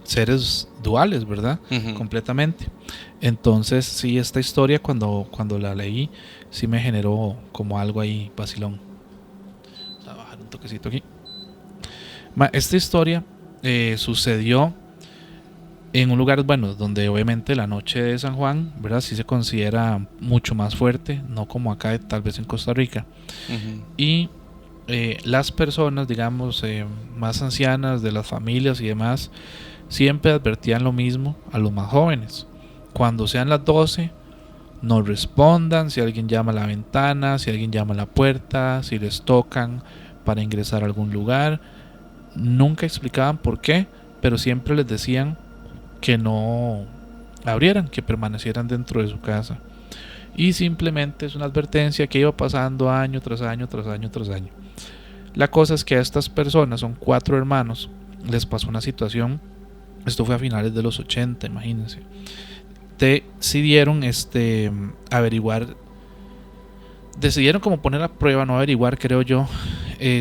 seres duales, ¿verdad? Completamente. Entonces, sí, esta historia cuando la leí, sí me generó como algo ahí vacilón. Vamos a bajar un toquecito aquí. Esta historia sucedió en un lugar, donde obviamente la noche de San Juan, ¿verdad? Sí se considera mucho más fuerte, no como acá, tal vez en Costa Rica. Y las personas, digamos, más ancianas de las familias y demás, siempre advertían lo mismo a los más jóvenes. Cuando sean las 12, no respondan si alguien llama a la ventana, si alguien llama a la puerta, si les tocan para ingresar a algún lugar. Nunca explicaban por qué, pero siempre les decían que no abrieran, que permanecieran dentro de su casa. Y simplemente es una advertencia que iba pasando año tras año, tras año, tras año. La cosa es que a estas personas, son 4 hermanos, les pasó una situación. Esto fue a finales de los 80, imagínense. Decidieron decidieron como poner a prueba, no averiguar, creo yo,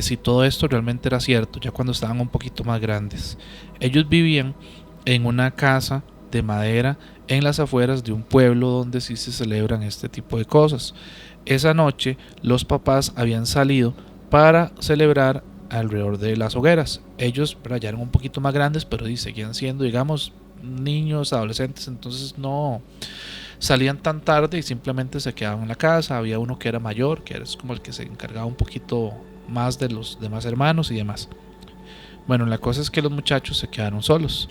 si todo esto realmente era cierto, ya cuando estaban un poquito más grandes. Ellos vivían en una casa de madera en las afueras de un pueblo donde sí se celebran este tipo de cosas. Esa noche los papás habían salido para celebrar alrededor de las hogueras. Ellos, ¿verdad?, ya eran un poquito más grandes, pero seguían siendo, digamos, niños, adolescentes, entonces no salían tan tarde y simplemente se quedaban en la casa. Había uno que era mayor, que es como el que se encargaba un poquito más de los demás hermanos y demás. Bueno, la cosa es que los muchachos se quedaron solos.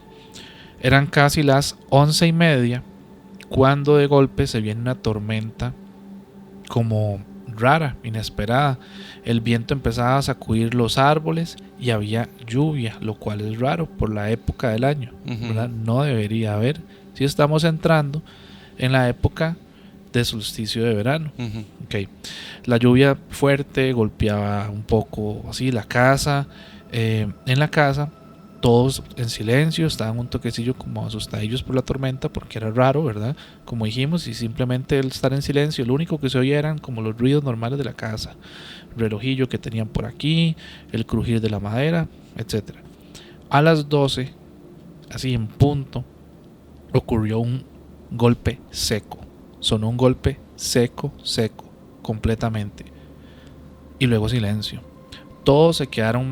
Eran casi las 11:30 cuando de golpe se viene una tormenta como rara, inesperada. El viento empezaba a sacudir los árboles y había lluvia, lo cual es raro por la época del año, ¿verdad? No debería haber, si estamos entrando en la época de solsticio de verano. Okay. La lluvia fuerte golpeaba un poco así la casa. En la casa todos en silencio, estaban un toquecillo como asustadillos por la tormenta porque era raro, ¿verdad? Como dijimos, y simplemente el estar en silencio, lo único que se oía eran como los ruidos normales de la casa, el relojillo que tenían por aquí, el crujir de la madera, etc. A las 12, así en punto, ocurrió un golpe seco. Sonó un golpe seco, completamente. Y luego silencio. Todos se quedaron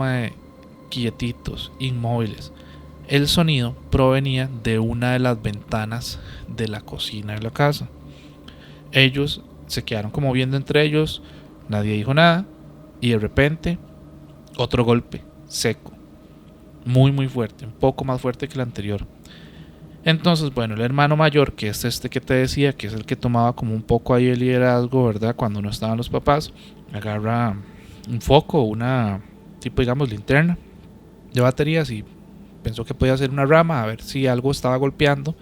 quietitos, inmóviles. El sonido provenía de una de las ventanas de la cocina de la casa. Ellos se quedaron como viendo entre ellos, nadie dijo nada, y de repente otro golpe seco, muy fuerte, un poco más fuerte que el anterior. Entonces, bueno, el hermano mayor, que es este que te decía, que es el que tomaba como un poco ahí el liderazgo, ¿verdad?, cuando no estaban los papás, agarra un foco, una tipo, digamos, linterna de baterías, y pensó que podía ser una rama, a ver si algo estaba golpeando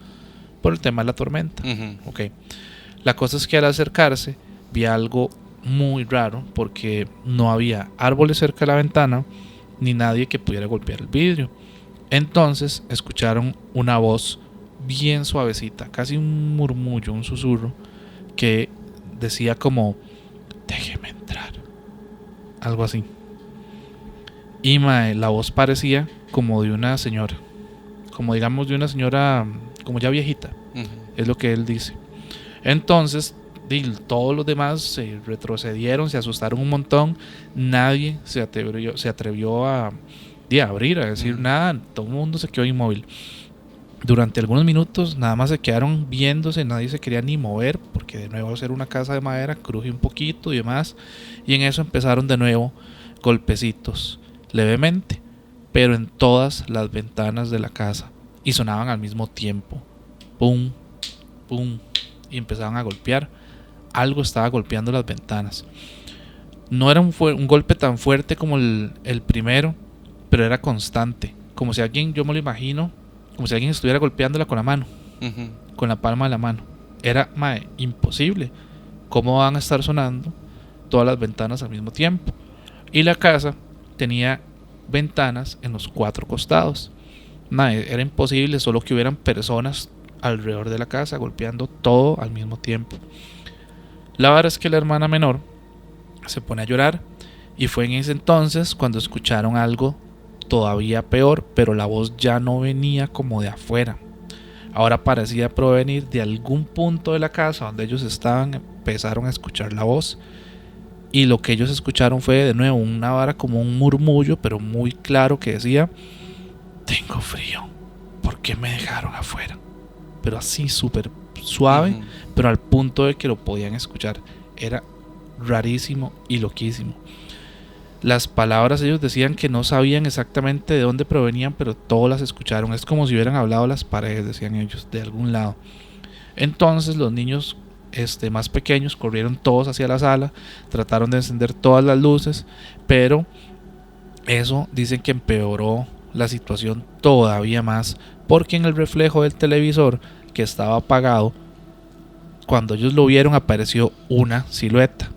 por el tema de la tormenta. Okay. La cosa es que al acercarse vi algo muy raro, porque no había árboles cerca de la ventana ni nadie que pudiera golpear el vidrio. Entonces escucharon una voz bien suavecita, casi un murmullo, un susurro, que decía como: déjeme entrar, algo así. Y la voz parecía como de una señora, como digamos de una señora como ya viejita, es lo que él dice. Entonces todos los demás se retrocedieron, se asustaron un montón. Nadie se atrevió a abrir, a decir nada. Todo el mundo se quedó inmóvil. Durante algunos minutos nada más se quedaron viéndose, nadie se quería ni mover, porque de nuevo, al ser una casa de madera, cruje un poquito y demás. Y en eso empezaron de nuevo golpecitos, levemente, pero en todas las ventanas de la casa, y sonaban al mismo tiempo. Pum, pum, y empezaban a golpear. Algo estaba golpeando las ventanas. No era un golpe tan fuerte como el primero, pero era constante, como si alguien, yo me lo imagino, como si alguien estuviera golpeándola con la mano, con la palma de la mano. Era imposible. ¿Cómo van a estar sonando todas las ventanas al mismo tiempo? Y la casa tenía ventanas en los 4 costados. Era imposible, solo que hubieran personas alrededor de la casa golpeando todo al mismo tiempo. La verdad es que la hermana menor se pone a llorar, y fue en ese entonces cuando escucharon algo todavía peor, pero la voz ya no venía como de afuera. Ahora parecía provenir de algún punto de la casa donde ellos estaban. Empezaron a escuchar la voz, y lo que ellos escucharon fue de nuevo una vara como un murmullo, pero muy claro, que decía: tengo frío, ¿por qué me dejaron afuera? Pero así súper suave, pero al punto de que lo podían escuchar. Era rarísimo y loquísimo. Las palabras, ellos decían que no sabían exactamente de dónde provenían, pero todos las escucharon. Es como si hubieran hablado las paredes, decían ellos, de algún lado. Entonces los niños más pequeños corrieron todos hacia la sala, trataron de encender todas las luces, pero eso dicen que empeoró la situación todavía más, porque en el reflejo del televisor, que estaba apagado, cuando ellos lo vieron, apareció una silueta.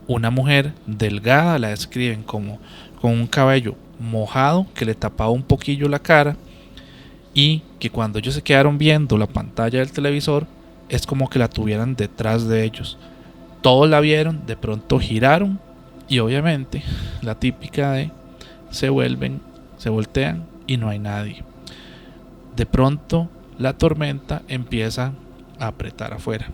Una mujer delgada, la describen como con un cabello mojado que le tapaba un poquillo la cara, y que cuando ellos se quedaron viendo la pantalla del televisor, es como que la tuvieran detrás de ellos. Todos la vieron, de pronto giraron, y obviamente la típica de se voltean y no hay nadie. De pronto la tormenta empieza a apretar afuera.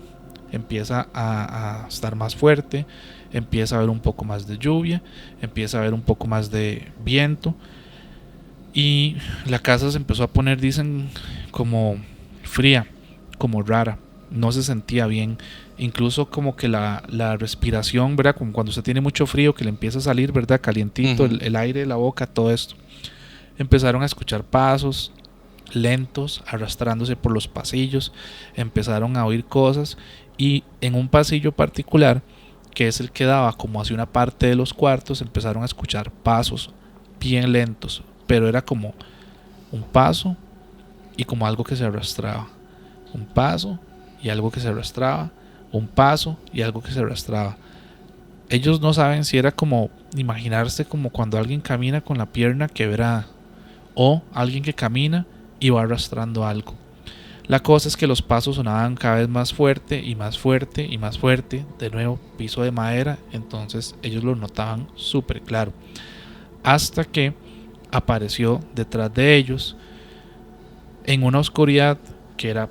empieza a estar más fuerte, empieza a haber un poco más de lluvia, empieza a haber un poco más de viento y la casa se empezó a poner, dicen, como fría, como rara, no se sentía bien, incluso como que la respiración, ¿verdad? Como cuando usted tiene mucho frío que le empieza a salir, ¿verdad? Calientito, el aire de la boca, todo esto. Empezaron a escuchar pasos lentos arrastrándose por los pasillos, empezaron a oír cosas y en un pasillo particular, que es el que daba como hacia una parte de los cuartos, empezaron a escuchar pasos bien lentos, pero era como un paso y como algo que se arrastraba, un paso y algo que se arrastraba, un paso y algo que se arrastraba. Ellos no saben si era como imaginarse como cuando alguien camina con la pierna quebrada o alguien que camina y va arrastrando algo. La cosa es que los pasos sonaban cada vez más fuerte y más fuerte y más fuerte. De nuevo, piso de madera, entonces ellos lo notaban súper claro. Hasta que apareció detrás de ellos, en una oscuridad que era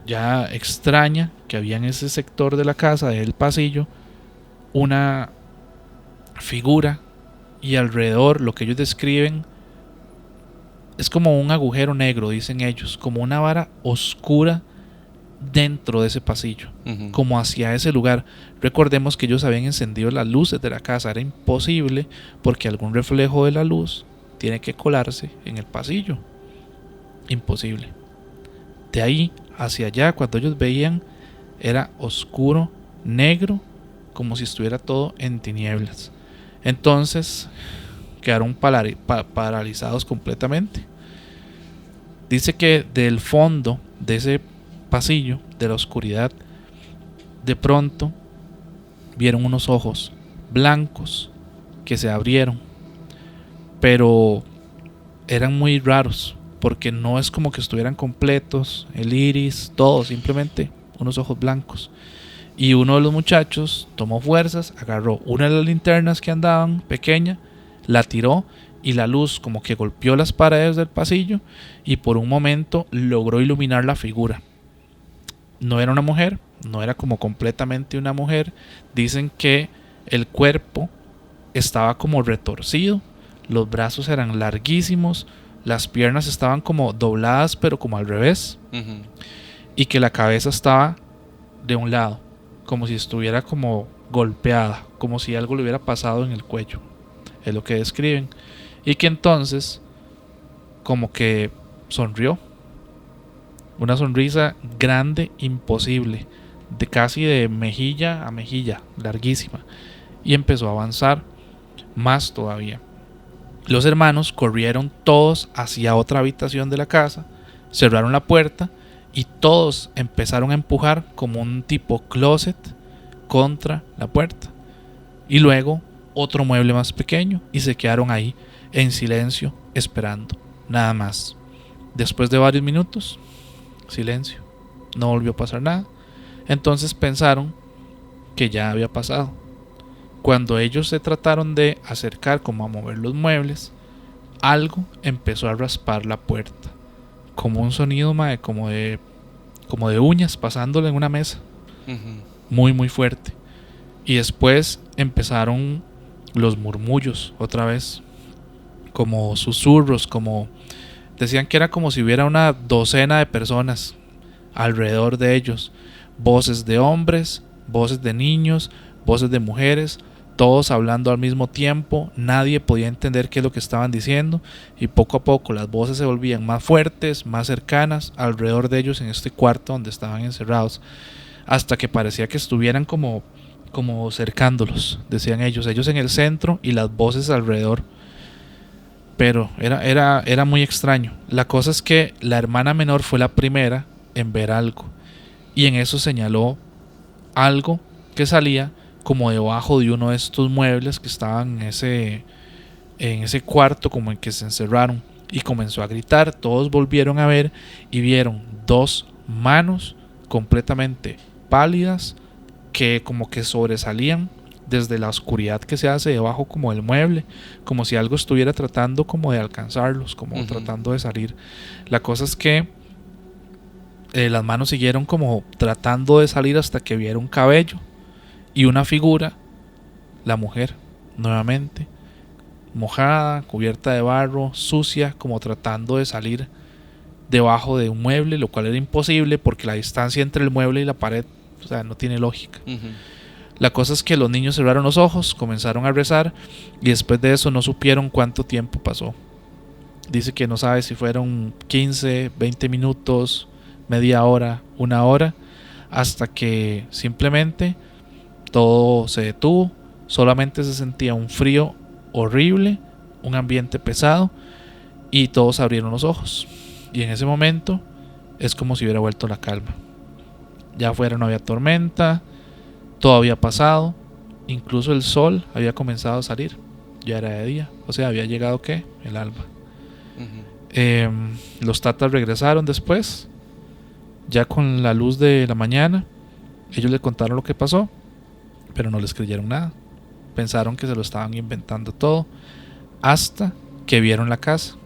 ya extraña, que había en ese sector de la casa, del pasillo, una figura y alrededor lo que ellos describen es como un agujero negro, dicen ellos, como una vara oscura dentro de ese pasillo, como hacia ese lugar. Recordemos que ellos habían encendido las luces de la casa, era imposible porque algún reflejo de la luz tiene que colarse en el pasillo, imposible. De ahí hacia allá, cuando ellos veían, era oscuro, negro, como si estuviera todo en tinieblas. Entonces quedaron paralizados completamente. Dice que del fondo de ese pasillo, de la oscuridad, de pronto vieron unos ojos blancos que se abrieron, pero eran muy raros porque no es como que estuvieran completos, el iris, todo, simplemente unos ojos blancos. Y uno de los muchachos tomó fuerzas, agarró una de las linternas que andaban pequeña, la tiró y la luz como que golpeó las paredes del pasillo y por un momento logró iluminar la figura. No era una mujer, no era como completamente una mujer. Dicen que el cuerpo estaba como retorcido, los brazos eran larguísimos, las piernas estaban como dobladas pero como al revés, y que la cabeza estaba de un lado, como si estuviera como golpeada, como si algo le hubiera pasado en el cuello, es lo que describen. Y que entonces como que sonrió, una sonrisa grande, imposible, de casi de mejilla a mejilla, larguísima, y empezó a avanzar más todavía. Los hermanos corrieron todos hacia otra habitación de la casa, cerraron la puerta y todos empezaron a empujar como un tipo closet contra la puerta. Y luego otro mueble más pequeño y se quedaron ahí en silencio esperando, nada más. Después de varios minutos, silencio, no volvió a pasar nada. Entonces pensaron que ya había pasado. Cuando ellos se trataron de acercar como a mover los muebles, algo empezó a raspar la puerta, como un sonido como de uñas pasándole en una mesa, muy muy fuerte. Y después empezaron los murmullos otra vez, como susurros, como decían que era como si hubiera una docena de personas alrededor de ellos, voces de hombres, voces de niños, voces de mujeres, todos hablando al mismo tiempo. Nadie podía entender qué es lo que estaban diciendo y poco a poco las voces se volvían más fuertes, más cercanas alrededor de ellos en este cuarto donde estaban encerrados, hasta que parecía que estuvieran como cercándolos, decían ellos en el centro y las voces alrededor. Pero era muy extraño. La cosa es que la hermana menor fue la primera en ver algo, y en eso señaló algo que salía como debajo de uno de estos muebles que estaban en ese cuarto como en que se encerraron, y comenzó a gritar. Todos volvieron a ver y vieron dos manos completamente pálidas que como que sobresalían desde la oscuridad que se hace debajo como del mueble, como si algo estuviera tratando como de alcanzarlos, como tratando de salir. La cosa es que las manos siguieron como tratando de salir hasta que vieron un cabello y una figura, la mujer, nuevamente, mojada, cubierta de barro, sucia, como tratando de salir debajo de un mueble, lo cual era imposible porque la distancia entre el mueble y la pared, o sea, no tiene lógica. La cosa es que los niños cerraron los ojos, comenzaron a rezar y después de eso no supieron cuánto tiempo pasó. Dice que no sabe si fueron 15, 20 minutos, media hora, una hora, hasta que simplemente todo se detuvo, solamente se sentía un frío horrible, un ambiente pesado y todos abrieron los ojos. Y en ese momento es como si hubiera vuelto la calma. Ya afuera no había tormenta, todo había pasado, incluso el sol había comenzado a salir, ya era de día, o sea, había llegado ¿qué? El alba. Los tatas regresaron después, ya con la luz de la mañana. Ellos le contaron lo que pasó, pero no les creyeron nada. Pensaron que se lo estaban inventando todo, hasta que vieron la casa.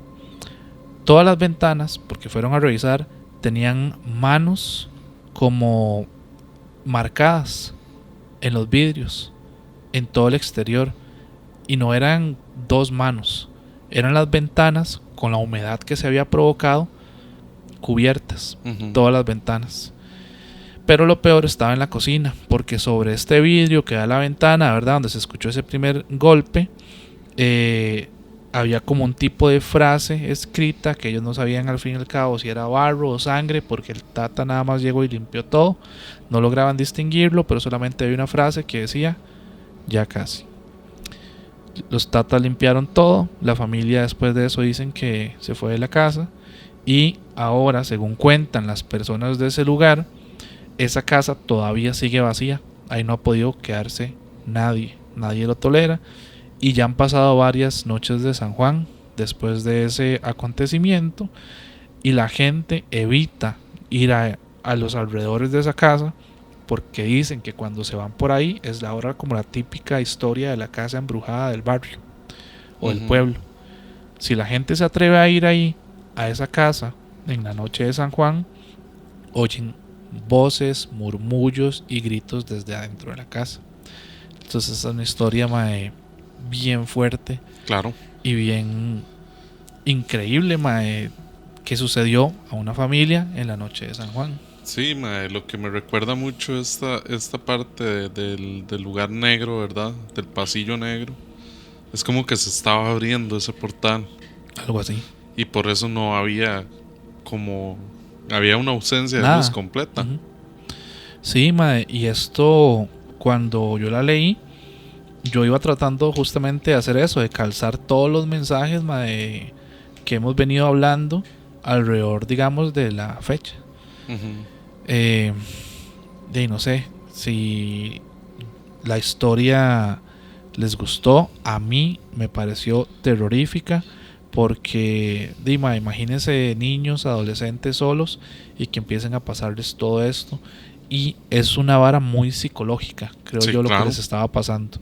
Todas las ventanas, porque fueron a revisar, tenían manos como marcadas en los vidrios, en todo el exterior, y no eran dos manos, eran las ventanas con la humedad que se había provocado cubiertas, todas las ventanas. Pero lo peor estaba en la cocina, porque sobre este vidrio que da la ventana, ¿verdad?, donde se escuchó ese primer golpe, había como un tipo de frase escrita que ellos no sabían al fin y al cabo si era barro o sangre, porque el tata nada más llegó y limpió todo, no lograban distinguirlo, pero solamente había una frase que decía ya casi. Los tatas limpiaron todo, la familia después de eso dicen que se fue de la casa, y ahora, según cuentan las personas de ese lugar, esa casa todavía sigue vacía, ahí no ha podido quedarse nadie lo tolera. Y ya han pasado varias noches de San Juan después de ese acontecimiento, y la gente evita ir a los alrededores de esa casa, porque dicen que cuando se van por ahí es la hora, como la típica historia de la casa embrujada del barrio o del pueblo. Si la gente se atreve a ir ahí, a esa casa, en la noche de San Juan, oyen voces, murmullos y gritos desde adentro de la casa. Entonces es una historia bien fuerte, claro, y bien increíble, que sucedió a una familia en la noche de San Juan. Sí, lo que me recuerda mucho esta parte del lugar negro, ¿verdad? Del pasillo negro. Es como que se estaba abriendo ese portal. Algo así. Y por eso no había había una ausencia de luz completa. Sí, y esto, cuando yo la leí, yo iba tratando justamente de hacer eso, de calzar todos los mensajes que hemos venido hablando alrededor, digamos, de la fecha. No sé si la historia les gustó. A mí me pareció terrorífica, porque imagínense niños, adolescentes solos, y que empiecen a pasarles todo esto. Y es una vara muy psicológica, creo yo, lo que les estaba pasando,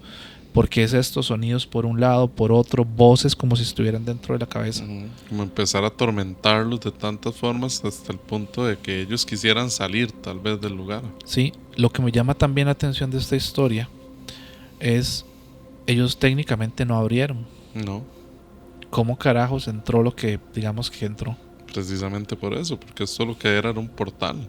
porque es estos sonidos por un lado, por otro, voces como si estuvieran dentro de la cabeza. Como empezar a atormentarlos de tantas formas hasta el punto de que ellos quisieran salir tal vez del lugar. Sí, lo que me llama también la atención de esta historia es, ellos técnicamente no abrieron. No. ¿Cómo carajos entró lo que digamos que entró? Precisamente por eso, porque esto lo que era un portal.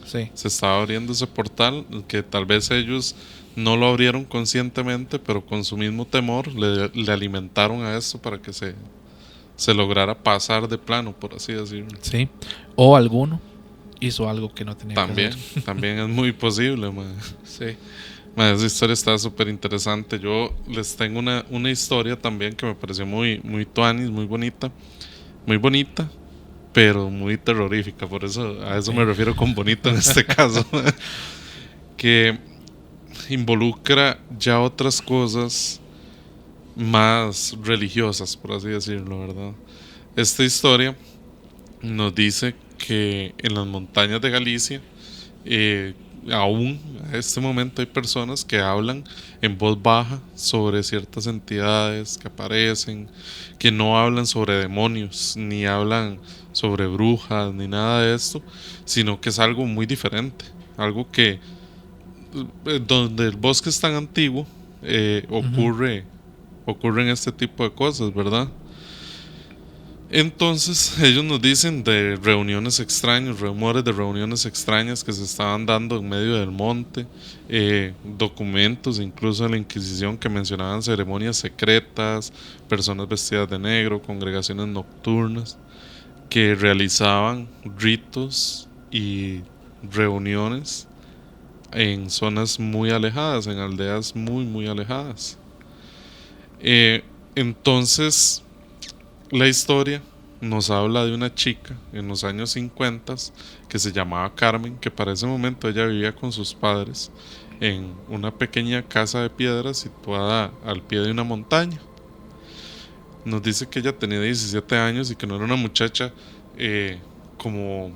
Sí. Se estaba abriendo ese portal que tal vez ellos no lo abrieron conscientemente, pero con su mismo temor le alimentaron a esto para que se lograra pasar de plano, por así decirlo. Sí, o alguno hizo algo que no tenía también, que hacer. También es muy posible, man. Sí. Man, esa historia está súper interesante. Yo les tengo una historia también que me pareció muy, muy tuanis, muy bonita, pero muy terrorífica. Por eso a eso me refiero con bonito en este caso. Que involucra ya otras cosas más religiosas, por así decirlo, ¿verdad? Esta historia nos dice que en las montañas de Galicia aún a este momento hay personas que hablan en voz baja sobre ciertas entidades que aparecen, que no hablan sobre demonios, ni hablan sobre brujas, ni nada de esto, sino que es algo muy diferente, algo que donde el bosque es tan antiguo, Ujú. ocurren este tipo de cosas, ¿verdad? Entonces ellos nos dicen de reuniones extrañas, rumores de reuniones extrañas que se estaban dando en medio del monte, documentos incluso de la Inquisición que mencionaban ceremonias secretas, personas vestidas de negro, congregaciones nocturnas que realizaban ritos y reuniones en zonas muy alejadas, en aldeas muy alejadas. Eh, entonces la historia nos habla de una chica en los años 50 que se llamaba Carmen, que para ese momento ella vivía con sus padres en una pequeña casa de piedra situada al pie de una montaña. Nos dice que ella tenía 17 años y que no era una muchacha eh, como,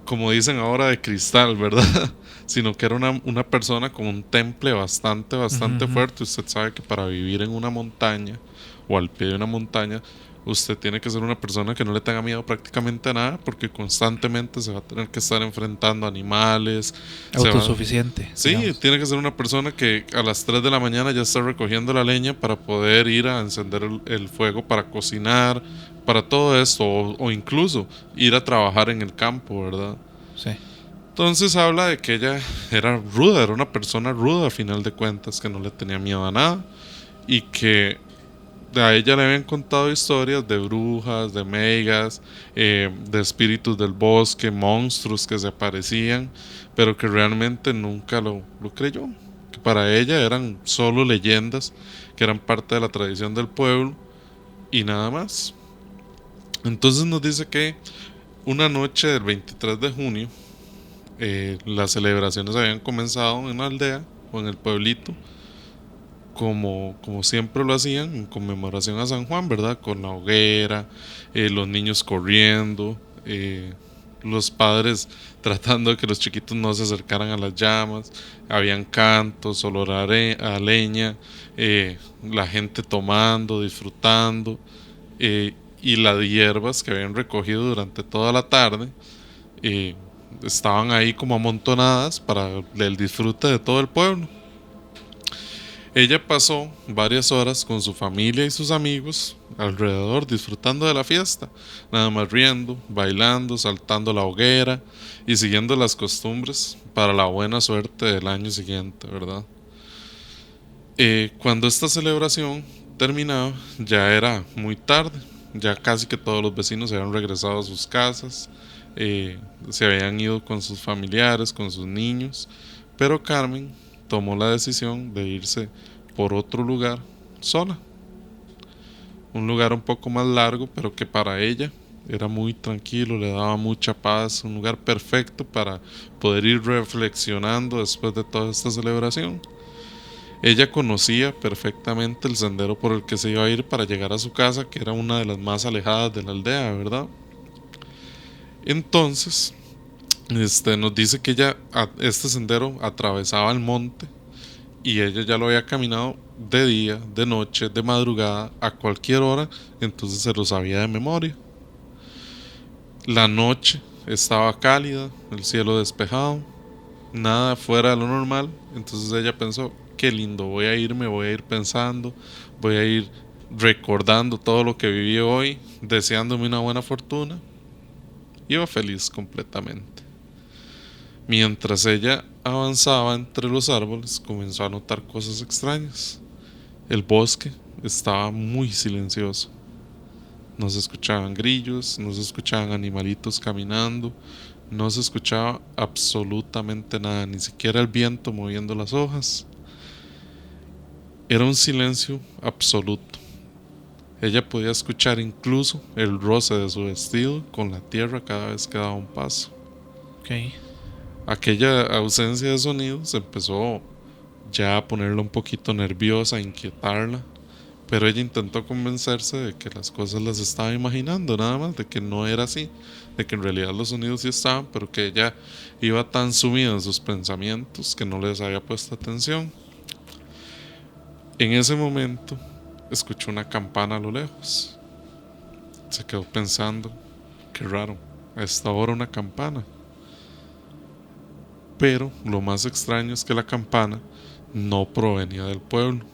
como dicen ahora de cristal, ¿verdad? Sino que era una persona con un temple Ujú, bastante ujú. fuerte. Usted sabe que para vivir en una montaña o al pie de una montaña, usted tiene que ser una persona que no le tenga miedo prácticamente a nada, porque constantemente se va a tener que estar enfrentando a animales, se va... Autosuficiente, Sí, digamos. tiene que ser una persona que a las 3 de la mañana ya está recogiendo la leña para poder ir a encender el fuego para cocinar, para todo esto, o incluso ir a trabajar en el campo, ¿verdad? Sí. Entonces habla de que ella era ruda, era una persona ruda a final de cuentas, que no le tenía miedo a nada y que a ella le habían contado historias de brujas, de meigas, de espíritus del bosque, monstruos que se aparecían, pero que realmente nunca lo creyó, que para ella eran solo leyendas, que eran parte de la tradición del pueblo y nada más. Entonces nos dice que una noche del 23 de junio, las celebraciones habían comenzado en la aldea o en el pueblito, como siempre lo hacían, en conmemoración a San Juan, ¿verdad? Con la hoguera, los niños corriendo, los padres tratando de que los chiquitos no se acercaran a las llamas, habían cantos, olor a leña, la gente tomando, disfrutando, y las hierbas que habían recogido durante toda la tarde eh, estaban ahí como amontonadas para el disfrute de todo el pueblo. Ella pasó varias horas con su familia y sus amigos alrededor disfrutando de la fiesta, nada más riendo, bailando, saltando la hoguera y siguiendo las costumbres para la buena suerte del año siguiente, ¿verdad? Cuando esta celebración terminaba, ya era muy tarde, ya casi que todos los vecinos se habían regresado a sus casas, se habían ido con sus familiares, con sus niños, pero Carmen tomó la decisión de irse por otro lugar sola, un lugar un poco más largo, pero que para ella era muy tranquilo, le daba mucha paz, un lugar perfecto para poder ir reflexionando después de toda esta celebración. Ella conocía perfectamente el sendero por el que se iba a ir para llegar a su casa, que era una de las más alejadas de la aldea, ¿verdad? Entonces, nos dice que este sendero atravesaba el monte y ella ya lo había caminado de día, de noche, de madrugada, a cualquier hora, entonces se lo sabía de memoria. La noche estaba cálida, el cielo despejado, nada fuera de lo normal, entonces ella pensó, qué lindo, voy a ir pensando, voy a ir recordando todo lo que viví hoy, deseándome una buena fortuna. Iba feliz completamente. Mientras ella avanzaba entre los árboles, comenzó a notar cosas extrañas. El bosque estaba muy silencioso. No se escuchaban grillos, no se escuchaban animalitos caminando, no se escuchaba absolutamente nada, ni siquiera el viento moviendo las hojas. Era un silencio absoluto. Ella podía escuchar incluso el roce de su vestido con la tierra cada vez que daba un paso. Ok. Aquella ausencia de sonidos empezó ya a ponerla un poquito nerviosa, a inquietarla, Pero ella intentó convencerse de que las cosas las estaba imaginando, nada más, de que no era así, de que en realidad los sonidos sí estaban, pero que ella iba tan sumida en sus pensamientos que no les había puesto atención. En ese momento escuchó una campana a lo lejos. Se quedó pensando, qué raro, a esta hora una campana. Pero lo más extraño es que la campana no provenía del pueblo.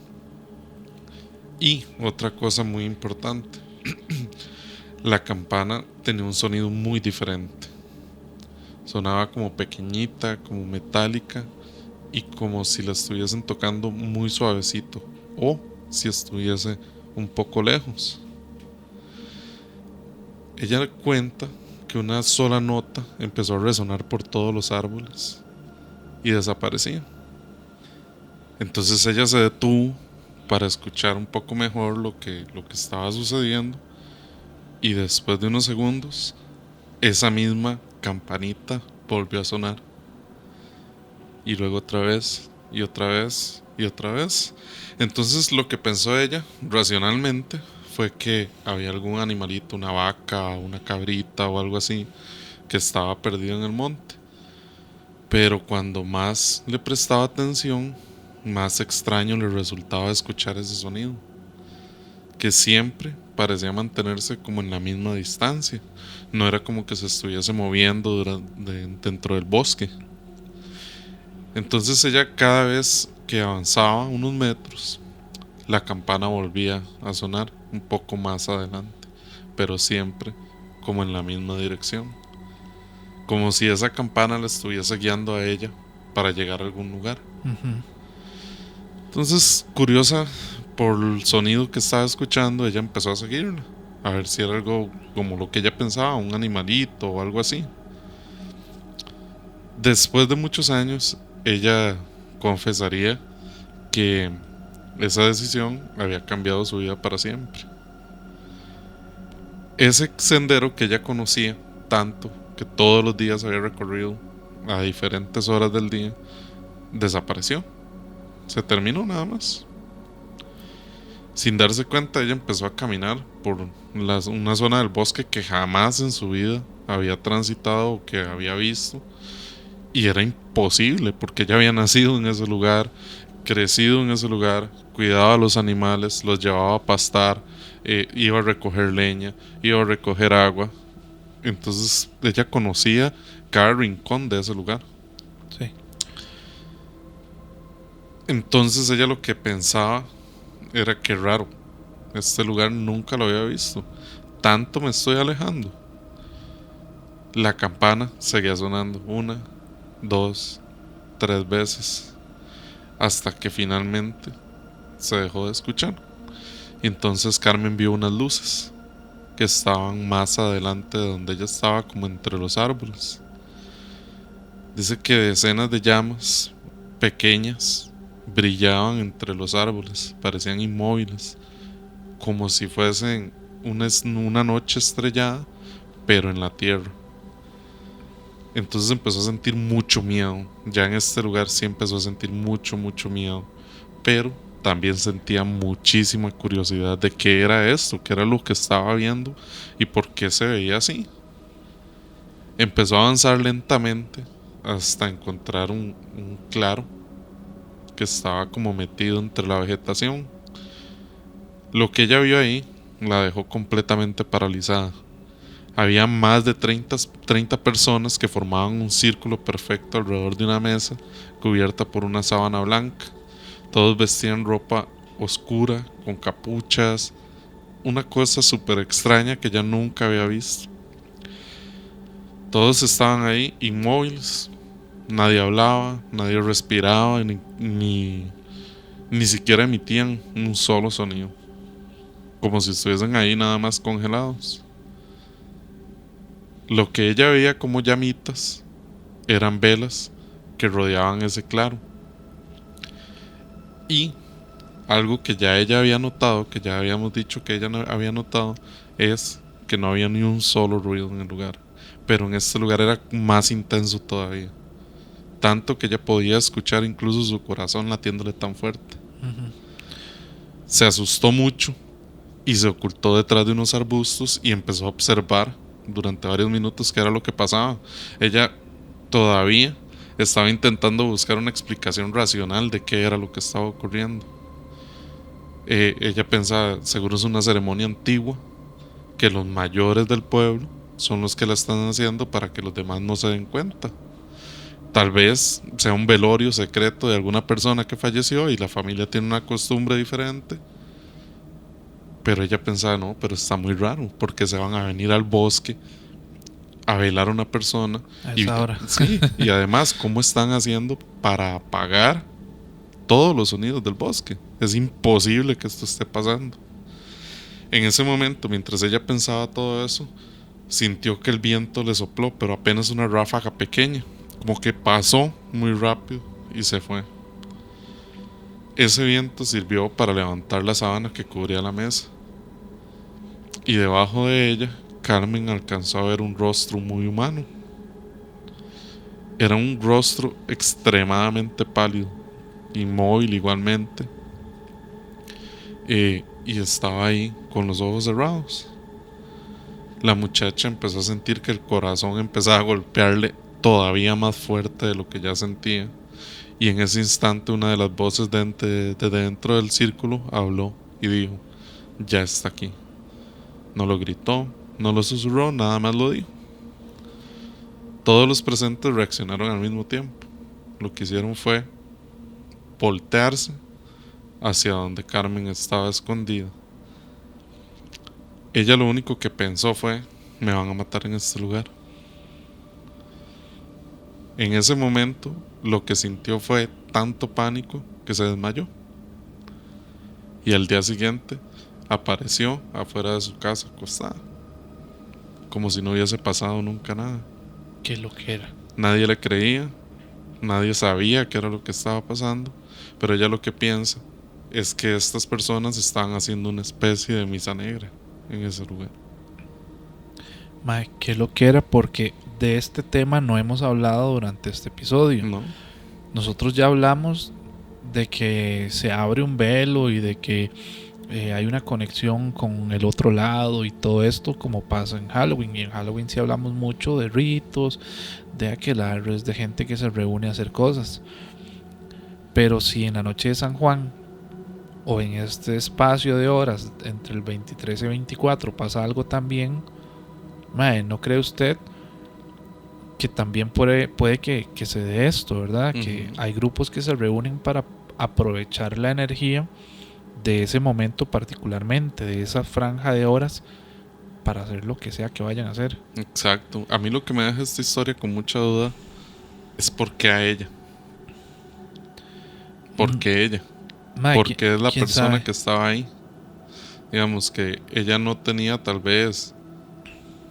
Y otra cosa muy importante, la campana tenía un sonido muy diferente. Sonaba como pequeñita, como metálica y como si la estuviesen tocando muy suavecito o si estuviese un poco lejos. Ella cuenta que una sola nota empezó a resonar por todos los árboles y desaparecía. Entonces ella se detuvo para escuchar un poco mejor lo que estaba sucediendo y después de unos segundos esa misma campanita volvió a sonar y luego otra vez y otra vez y otra vez. Entonces lo que pensó ella racionalmente fue que había algún animalito, una vaca, una cabrita o algo así que estaba perdido en el monte. Pero cuando más le prestaba atención, más extraño le resultaba escuchar ese sonido, que siempre parecía mantenerse como en la misma distancia. No era como que se estuviese moviendo dentro del bosque. Entonces ella, cada vez que avanzaba unos metros, la campana volvía a sonar un poco más adelante, pero siempre como en la misma dirección, como si esa campana la estuviese guiando a ella para llegar a algún lugar. Entonces, curiosa por el sonido que estaba escuchando, ella empezó a seguirla, a ver si era algo como lo que ella pensaba, un animalito o algo así. Después de muchos años, ella confesaría que esa decisión había cambiado su vida para siempre. Ese sendero que ella conocía tanto, que todos los días había recorrido a diferentes horas del día, desapareció. Se terminó nada más. Sin darse cuenta, ella empezó a caminar por una zona del bosque que jamás en su vida había transitado o que había visto. Y era imposible porque ella había nacido en ese lugar, crecido en ese lugar, cuidaba a los animales, los llevaba a pastar, iba a recoger leña, iba a recoger agua. Entonces ella conocía cada rincón de ese lugar. Sí. Entonces ella lo que pensaba era que raro, este lugar nunca lo había visto, tanto me estoy alejando. La campana seguía sonando 1, 2, 3 veces, hasta que finalmente se dejó de escuchar. Y entonces Carmen vio unas luces que estaban más adelante de donde ella estaba, como entre los árboles. Dice que decenas de llamas pequeñas brillaban entre los árboles, parecían inmóviles, como si fuesen una noche estrellada, pero en la tierra. Entonces empezó a sentir mucho miedo. Ya en este lugar sí empezó a sentir mucho miedo, pero también sentía muchísima curiosidad de qué era esto, qué era lo que estaba viendo y por qué se veía así. Empezó a avanzar lentamente hasta encontrar un claro que estaba como metido entre la vegetación. Lo que ella vio ahí la dejó completamente paralizada. Había más de 30 personas que formaban un círculo perfecto alrededor de una mesa cubierta por una sábana blanca. Todos vestían ropa oscura, con capuchas, una cosa súper extraña que ella nunca había visto. Todos estaban ahí inmóviles, nadie hablaba, nadie respiraba, ni siquiera emitían un solo sonido, como si estuviesen ahí nada más congelados. Lo que ella veía como llamitas eran velas que rodeaban ese claro. Y algo que ya ella había notado, que ya habíamos dicho que ella no había notado, es que no había ni un solo ruido en el lugar. Pero en este lugar era más intenso todavía. Tanto que ella podía escuchar incluso su corazón latiéndole tan fuerte. Se asustó mucho y se ocultó detrás de unos arbustos y empezó a observar durante varios minutos qué era lo que pasaba. Ella todavía estaba intentando buscar una explicación racional de qué era lo que estaba ocurriendo. Ella pensaba, seguro es una ceremonia antigua, que los mayores del pueblo son los que la están haciendo para que los demás no se den cuenta. Tal vez sea un velorio secreto de alguna persona que falleció y la familia tiene una costumbre diferente. Pero ella pensaba, no, pero está muy raro, porque se van a venir al bosque a velar a una persona. A esa hora. Sí, y además, ¿cómo están haciendo para apagar todos los sonidos del bosque? Es imposible que esto esté pasando. En ese momento, mientras ella pensaba todo eso, sintió que el viento le sopló, pero apenas una ráfaga pequeña, como que pasó muy rápido y se fue. Ese viento sirvió para levantar la sábana que cubría la mesa. Y debajo de ella, Carmen alcanzó a ver un rostro muy humano. Era un rostro extremadamente pálido, inmóvil igualmente, y estaba ahí con los ojos cerrados. La muchacha empezó a sentir que el corazón empezaba a golpearle todavía más fuerte de lo que ya sentía. Y en ese instante una de las voces de dentro del círculo habló y dijo: ya está aquí. No lo gritó, no lo susurró, nada más lo dijo. Todos los presentes reaccionaron al mismo tiempo. Lo que hicieron fue voltearse hacia donde Carmen estaba escondida. Ella lo único que pensó fue: me van a matar en este lugar. En ese momento lo que sintió fue tanto pánico que se desmayó. Y al día siguiente apareció afuera de su casa acostada, como si no hubiese pasado nunca nada. Qué loquera. Nadie le creía, nadie sabía qué era lo que estaba pasando, pero ella lo que piensa es que estas personas estaban haciendo una especie de misa negra en ese lugar. Mae, qué loquera, porque de este tema no hemos hablado durante este episodio. ¿No? Nosotros ya hablamos de que se abre un velo y de que hay una conexión con el otro lado y todo esto, como pasa en Halloween. Y en Halloween sí hablamos mucho de ritos, de aquelarres, de gente que se reúne a hacer cosas. Pero si en la noche de San Juan, o en este espacio de horas entre el 23 y 24, pasa algo también, mae, ¿no cree usted que también puede que se dé esto, verdad? Que hay grupos que se reúnen para aprovechar la energía de ese momento, particularmente de esa franja de horas, para hacer lo que sea que vayan a hacer. Exacto. A mí lo que me deja esta historia con mucha duda es por qué a ella. ¿Por qué ella? Mae, Porque es la ¿quién persona sabe? que estaba ahí. Digamos que ella no tenía tal vez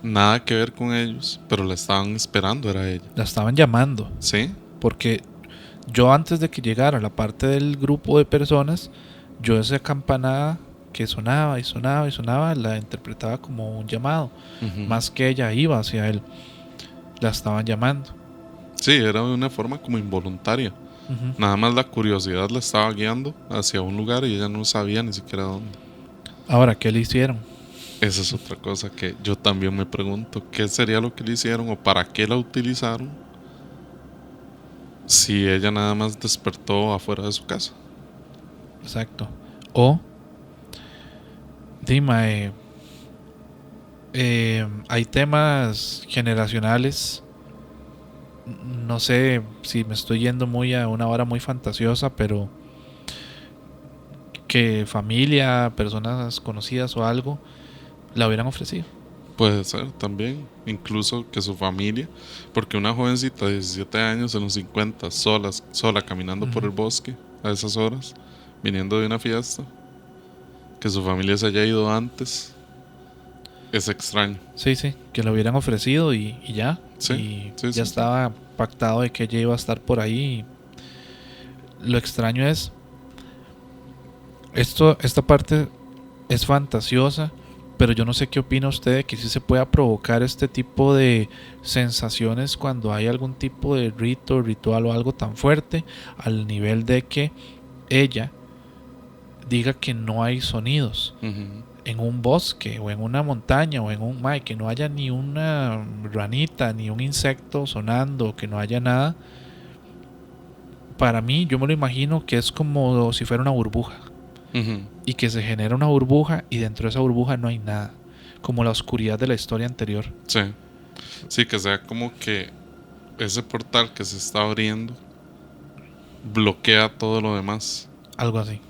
nada que ver con ellos, pero la estaban esperando, era ella. La estaban llamando, ¿Sí? porque yo antes de que llegara la parte del grupo de personas, yo esa campanada que sonaba y sonaba y sonaba la interpretaba como un llamado, más que ella iba hacia él, la estaban llamando. Sí, era de una forma como involuntaria. Nada más la curiosidad la estaba guiando hacia un lugar y ella no sabía ni siquiera dónde. Ahora, ¿qué le hicieron? Esa es otra cosa que yo también me pregunto. ¿Qué sería lo que le hicieron o para qué la utilizaron si ella nada más despertó afuera de su casa? Exacto. O dime, hay temas generacionales. No sé si me estoy yendo muy a una hora muy fantasiosa, pero que familia, personas conocidas o algo la hubieran ofrecido. Puede ser también, incluso que su familia, porque una jovencita de 17 años en los 50, sola caminando por el bosque a esas horas, viniendo de una fiesta, que su familia se haya ido antes, es extraño. Sí, que lo hubieran ofrecido y ya. Sí, y sí, ya sí, estaba pactado de que ella iba a estar por ahí. Lo extraño es, esta parte es fantasiosa, pero yo no sé qué opina usted de que sí se pueda provocar este tipo de sensaciones cuando hay algún tipo de rito, ritual o algo tan fuerte, al nivel de que ella diga que no hay sonidos en un bosque o en una montaña o en un mae, que no haya ni una ranita ni un insecto sonando, que no haya nada. Para mí, yo me lo imagino que es como si fuera una burbuja y que se genera una burbuja y dentro de esa burbuja no hay nada, como la oscuridad de la historia anterior. Sí, que sea como que ese portal que se está abriendo bloquea todo lo demás. Algo así.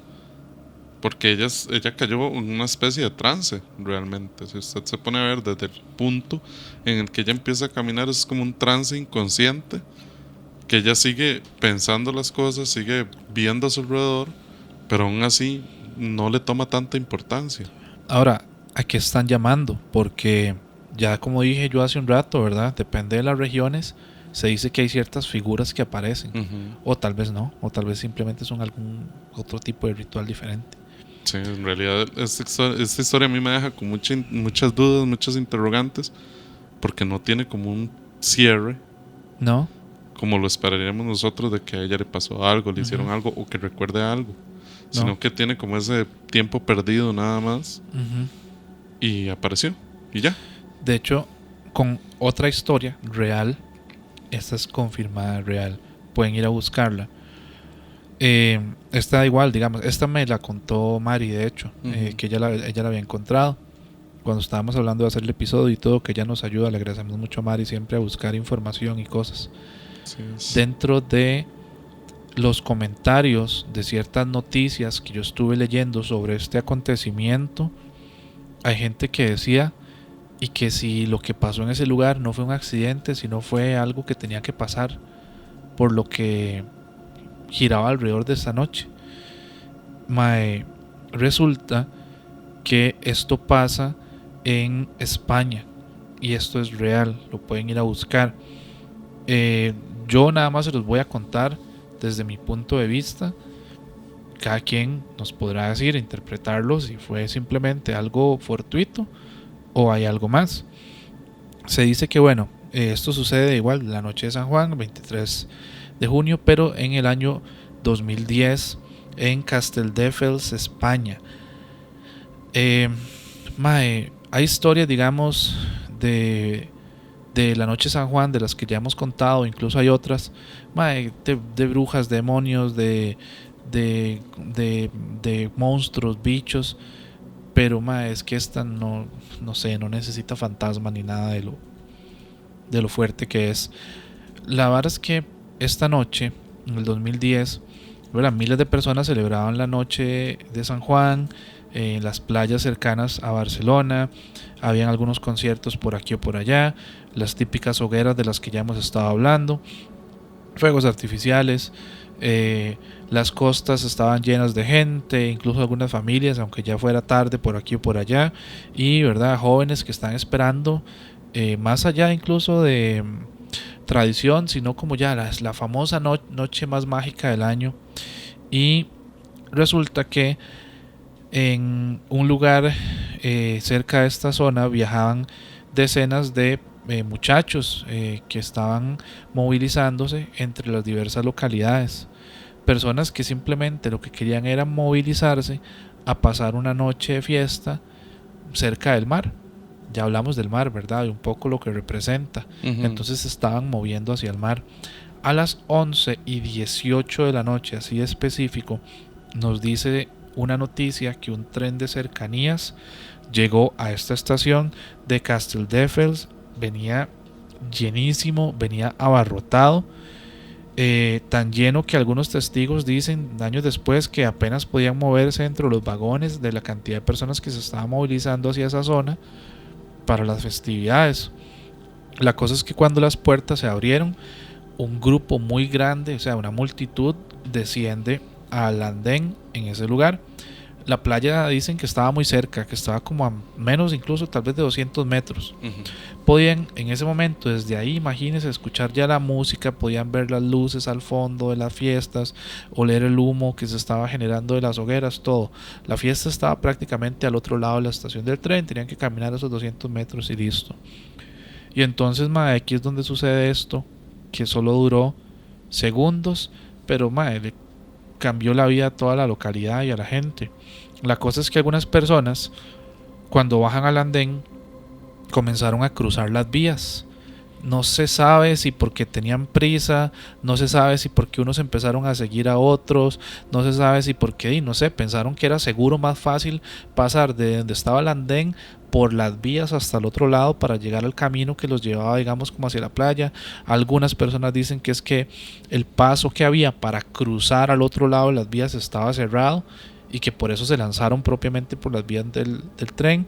Porque ella cayó en una especie de trance, realmente. Si usted se pone a ver desde el punto en el que ella empieza a caminar, es como un trance inconsciente, que ella sigue pensando las cosas, sigue viendo a su alrededor, pero aún así no le toma tanta importancia. Ahora, ¿a qué están llamando? Porque ya como dije yo hace un rato, ¿verdad? Depende de las regiones, se dice que hay ciertas figuras que aparecen. O tal vez no, o tal vez simplemente son algún otro tipo de ritual diferente. Sí, en realidad esta historia a mí me deja con muchas dudas, muchas interrogantes, porque no tiene como un cierre. ¿No? Como lo esperaríamos nosotros de que a ella le pasó algo, le hicieron algo o que recuerde algo. Sino que tiene como ese tiempo perdido nada más. Y apareció. Y ya. De hecho, con otra historia real, esta es confirmada real, pueden ir a buscarla. Esta igual, digamos, esta me la contó Mari, de hecho, que ella la había encontrado cuando estábamos hablando de hacer el episodio y todo, que ella nos ayuda. Le agradecemos mucho a Mari siempre a buscar información y cosas. Sí. Dentro de los comentarios de ciertas noticias que yo estuve leyendo sobre este acontecimiento, hay gente que decía y que si lo que pasó en ese lugar no fue un accidente, sino fue algo que tenía que pasar por lo que giraba alrededor de esta noche. Resulta que esto pasa en España y esto es real, lo pueden ir a buscar. Yo nada más se los voy a contar desde mi punto de vista. Cada quien nos podrá decir, interpretarlo, si fue simplemente algo fortuito o hay algo más. Se dice que bueno, esto sucede igual la noche de San Juan, 23 de junio, pero en el año 2010 en Casteldefels, España. Hay historias, digamos, de la noche de San Juan, de las que ya hemos contado, incluso hay otras, de brujas, demonios, de monstruos, bichos, pero es que esta no sé, no necesita fantasma ni nada de lo fuerte que es. La verdad es que esta noche, en el 2010, ¿verdad?, miles de personas celebraban la noche de San Juan en las playas cercanas a Barcelona. Habían algunos conciertos por aquí o por allá, las típicas hogueras de las que ya hemos estado hablando, fuegos artificiales, las costas estaban llenas de gente, incluso algunas familias, aunque ya fuera tarde, por aquí o por allá, y verdad, jóvenes que están esperando, más allá incluso de tradición, sino como ya la famosa noche más mágica del año. Y resulta que en un lugar cerca de esta zona viajaban decenas de muchachos que estaban movilizándose entre las diversas localidades, personas que simplemente lo que querían era movilizarse a pasar una noche de fiesta cerca del mar. Ya hablamos del mar, ¿verdad?, y un poco lo que representa. Entonces se estaban moviendo hacia el mar. A las 11:18 de la noche, así específico, nos dice una noticia que un tren de cercanías llegó a esta estación de Casteldefels. Venía llenísimo, venía abarrotado, tan lleno que algunos testigos dicen años después que apenas podían moverse dentro de los vagones de la cantidad de personas que se estaban movilizando hacia esa zona para las festividades. La cosa es que cuando las puertas se abrieron, un grupo muy grande, o sea, una multitud, desciende al andén en ese lugar. La playa dicen que estaba muy cerca, que estaba como a menos incluso tal vez de 200 metros. Podían en ese momento desde ahí, imagínense, escuchar ya la música, podían ver las luces al fondo de las fiestas, oler el humo que se estaba generando de las hogueras, todo. La fiesta estaba prácticamente al otro lado de la estación del tren, tenían que caminar esos 200 metros y listo. Y entonces, aquí es donde sucede esto, que solo duró segundos, pero cambió la vida a toda la localidad y a la gente. La cosa es que algunas personas, cuando bajan al andén, comenzaron a cruzar las vías. No se sabe si porque tenían prisa, no se sabe si porque unos empezaron a seguir a otros, no se sabe si porque, no sé, pensaron que era seguro, más fácil pasar de donde estaba el andén por las vías hasta el otro lado para llegar al camino que los llevaba, digamos, como hacia la playa. Algunas personas dicen que es que el paso que había para cruzar al otro lado de las vías estaba cerrado y que por eso se lanzaron propiamente por las vías del tren.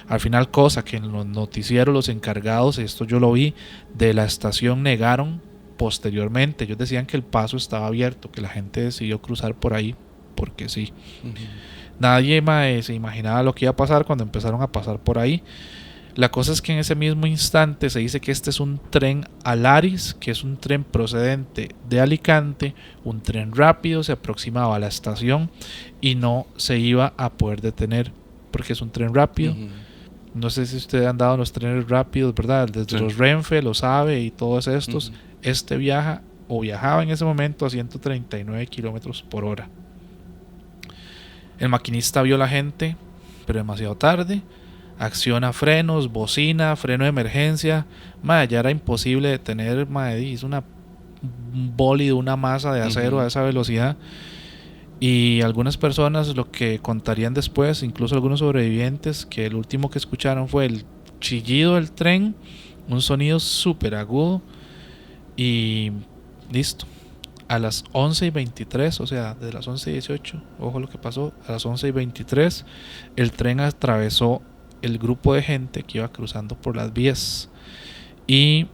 Al final, cosa que en los noticieros los encargados, esto yo lo vi, de la estación negaron posteriormente. Ellos decían que el paso estaba abierto, que la gente decidió cruzar por ahí porque sí. Nadie se imaginaba lo que iba a pasar cuando empezaron a pasar por ahí. La cosa es que en ese mismo instante se dice que este es un tren Alaris, que es un tren procedente de Alicante, un tren rápido, se aproximaba a la estación y no se iba a poder detener porque es un tren rápido. No sé si ustedes han dado los trenes rápidos, ¿verdad? Desde los Renfe, los AVE y todos estos. Este viajaba en ese momento a 139 kilómetros por hora. El maquinista vio a la gente, pero demasiado tarde. Acciona frenos, bocina, freno de emergencia. Ya era imposible detener. Hizo un bólido, una masa de acero a esa velocidad. Y algunas personas lo que contarían después, incluso algunos sobrevivientes, que el último que escucharon fue el chillido del tren, un sonido súper agudo. Y listo. A las 11:23, o sea, de las 11:18, ojo lo que pasó, a las 11:23 el tren atravesó el grupo de gente que iba cruzando por las vías. Y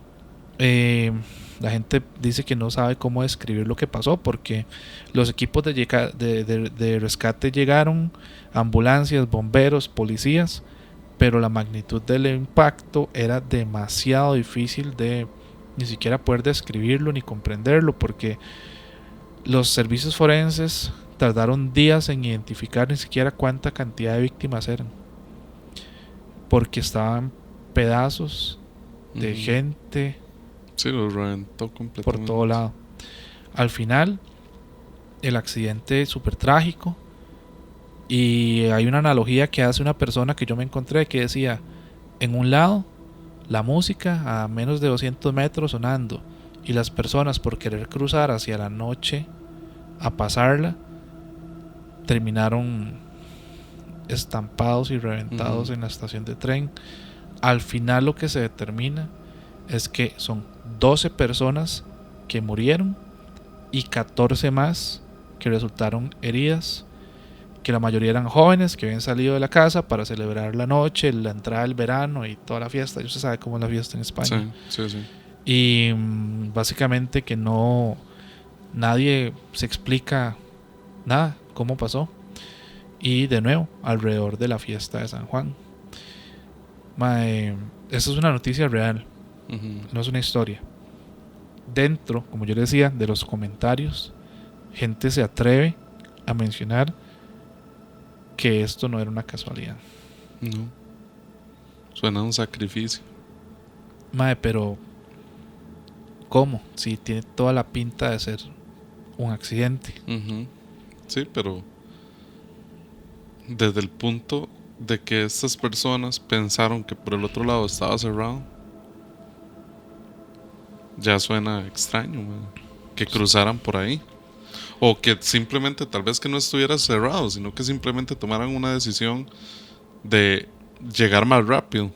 la gente dice que no sabe cómo describir lo que pasó, porque los equipos de rescate llegaron, ambulancias, bomberos, policías, pero la magnitud del impacto era demasiado difícil de ni siquiera poder describirlo ni comprenderlo, porque los servicios forenses tardaron días en identificar ni siquiera cuánta cantidad de víctimas eran, porque estaban pedazos de gente. Sí, los reventó completamente por todo lado. Al final, el accidente es súper trágico. Y hay una analogía que hace una persona que yo me encontré que decía: en un lado, la música a menos de 200 metros sonando, y las personas por querer cruzar hacia la noche a pasarla, terminaron estampados y reventados en la estación de tren. Al final lo que se determina es que son 12 personas que murieron y 14 más que resultaron heridas, que la mayoría eran jóvenes que habían salido de la casa para celebrar la noche, la entrada del verano y toda la fiesta. Ya se sabe cómo es la fiesta en España. Sí. Y básicamente que nadie se explica nada, cómo pasó. Y de nuevo, alrededor de la fiesta de San Juan. Esa es una noticia real. No es una historia. Dentro, como yo decía, de los comentarios, gente se atreve a mencionar que esto no era una casualidad. No. Suena a un sacrificio. Pero ¿cómo? Si tiene toda la pinta de ser un accidente. Sí, pero desde el punto de que estas personas pensaron que por el otro lado estaba cerrado, ya suena extraño, que cruzaran por ahí, o que simplemente tal vez que no estuviera cerrado, sino que simplemente tomaran una decisión de llegar más rápido,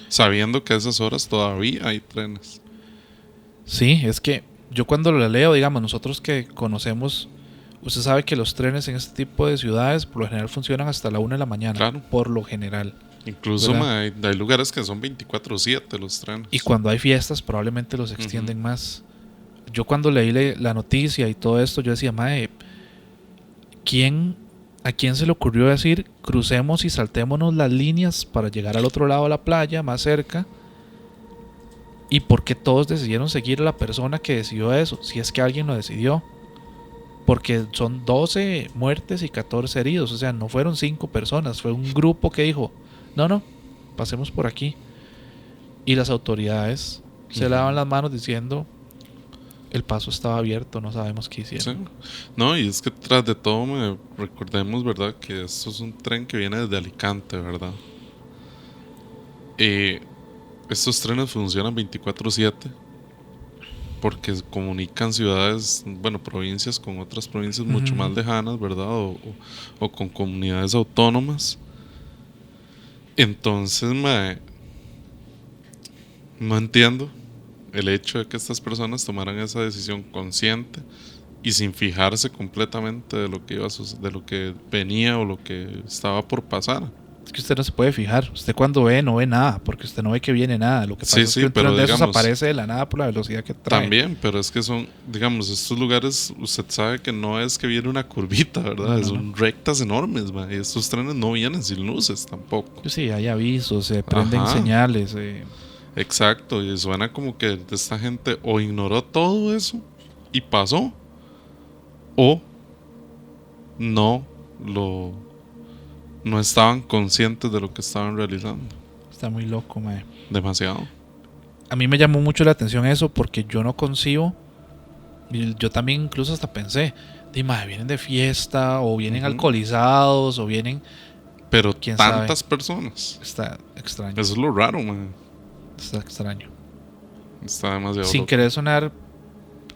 sabiendo que a esas horas todavía hay trenes. Sí, es que yo cuando lo leo, digamos, nosotros que conocemos, usted sabe que los trenes en este tipo de ciudades por lo general funcionan hasta la 1 de la mañana. Claro. Por lo general. Incluso hay lugares que son 24/7 los trenes. Y cuando hay fiestas probablemente los extienden más. Yo cuando leí la noticia y todo esto, yo decía: ¿a quién se le ocurrió decir crucemos y saltémonos las líneas para llegar al otro lado de la playa, más cerca? ¿Y por qué todos decidieron seguir a la persona que decidió eso? Si es que alguien lo decidió. Porque son 12 muertes y 14 heridos. O sea, no fueron 5 personas. Fue un grupo que dijo: no, pasemos por aquí. Y las autoridades se lavan las manos diciendo: el paso estaba abierto, no sabemos qué Sí. hicieron. No, y es que tras de todo, recordemos, ¿verdad? Que esto es un tren que viene desde Alicante, ¿verdad? Estos trenes funcionan 24/7 porque comunican ciudades, bueno, provincias con otras provincias mucho más Ujú. lejanas, ¿verdad? O con comunidades autónomas. Entonces, no entiendo el hecho de que estas personas tomaran esa decisión consciente y sin fijarse completamente de lo que de lo que venía o lo que estaba por pasar. Es que usted no se puede fijar. Usted cuando ve, no ve nada, porque usted no ve que viene nada. Lo que pasa Sí, es que sí, un tren pero de esos digamos, aparece de la nada por la velocidad que trae. también, pero es que son, digamos, estos lugares, usted sabe que no es que viene una curvita, ¿verdad? No, no, no. Son rectas enormes, y estos trenes no vienen sin luces tampoco. Pues sí, hay avisos, se prenden Ajá, señales. exacto, y suena como que esta gente o ignoró todo eso y pasó, o no lo no estaban conscientes de lo que estaban realizando. Está muy loco, mae. Demasiado. A mí me llamó mucho la atención eso porque yo no concibo. Y yo también incluso hasta pensé, mae, vienen de fiesta o vienen Ujú. alcoholizados o vienen, Pero quién sabe. tantas personas. Está extraño, Eso es lo raro, man. está extraño. Está demasiado Sin loco. querer sonar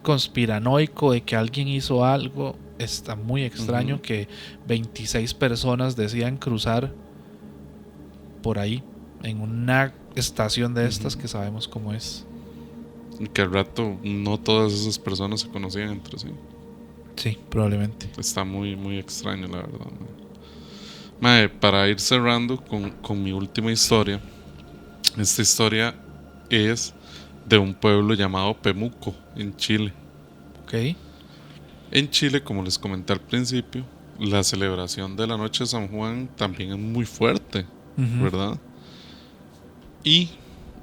conspiranoico de que alguien hizo algo, está muy extraño Ujú. que 26 personas decidan cruzar por ahí en una estación de estas Ujú. que sabemos cómo es. Y que al rato no todas esas personas se conocían entre sí. Sí, probablemente. Está muy, muy extraño, la verdad. Mae, para ir cerrando con mi última historia. Esta historia es de un pueblo llamado Pemuco, en Chile. Ok. En Chile, como les comenté al principio, la celebración de la Noche de San Juan también es muy fuerte, Ujú. ¿verdad? Y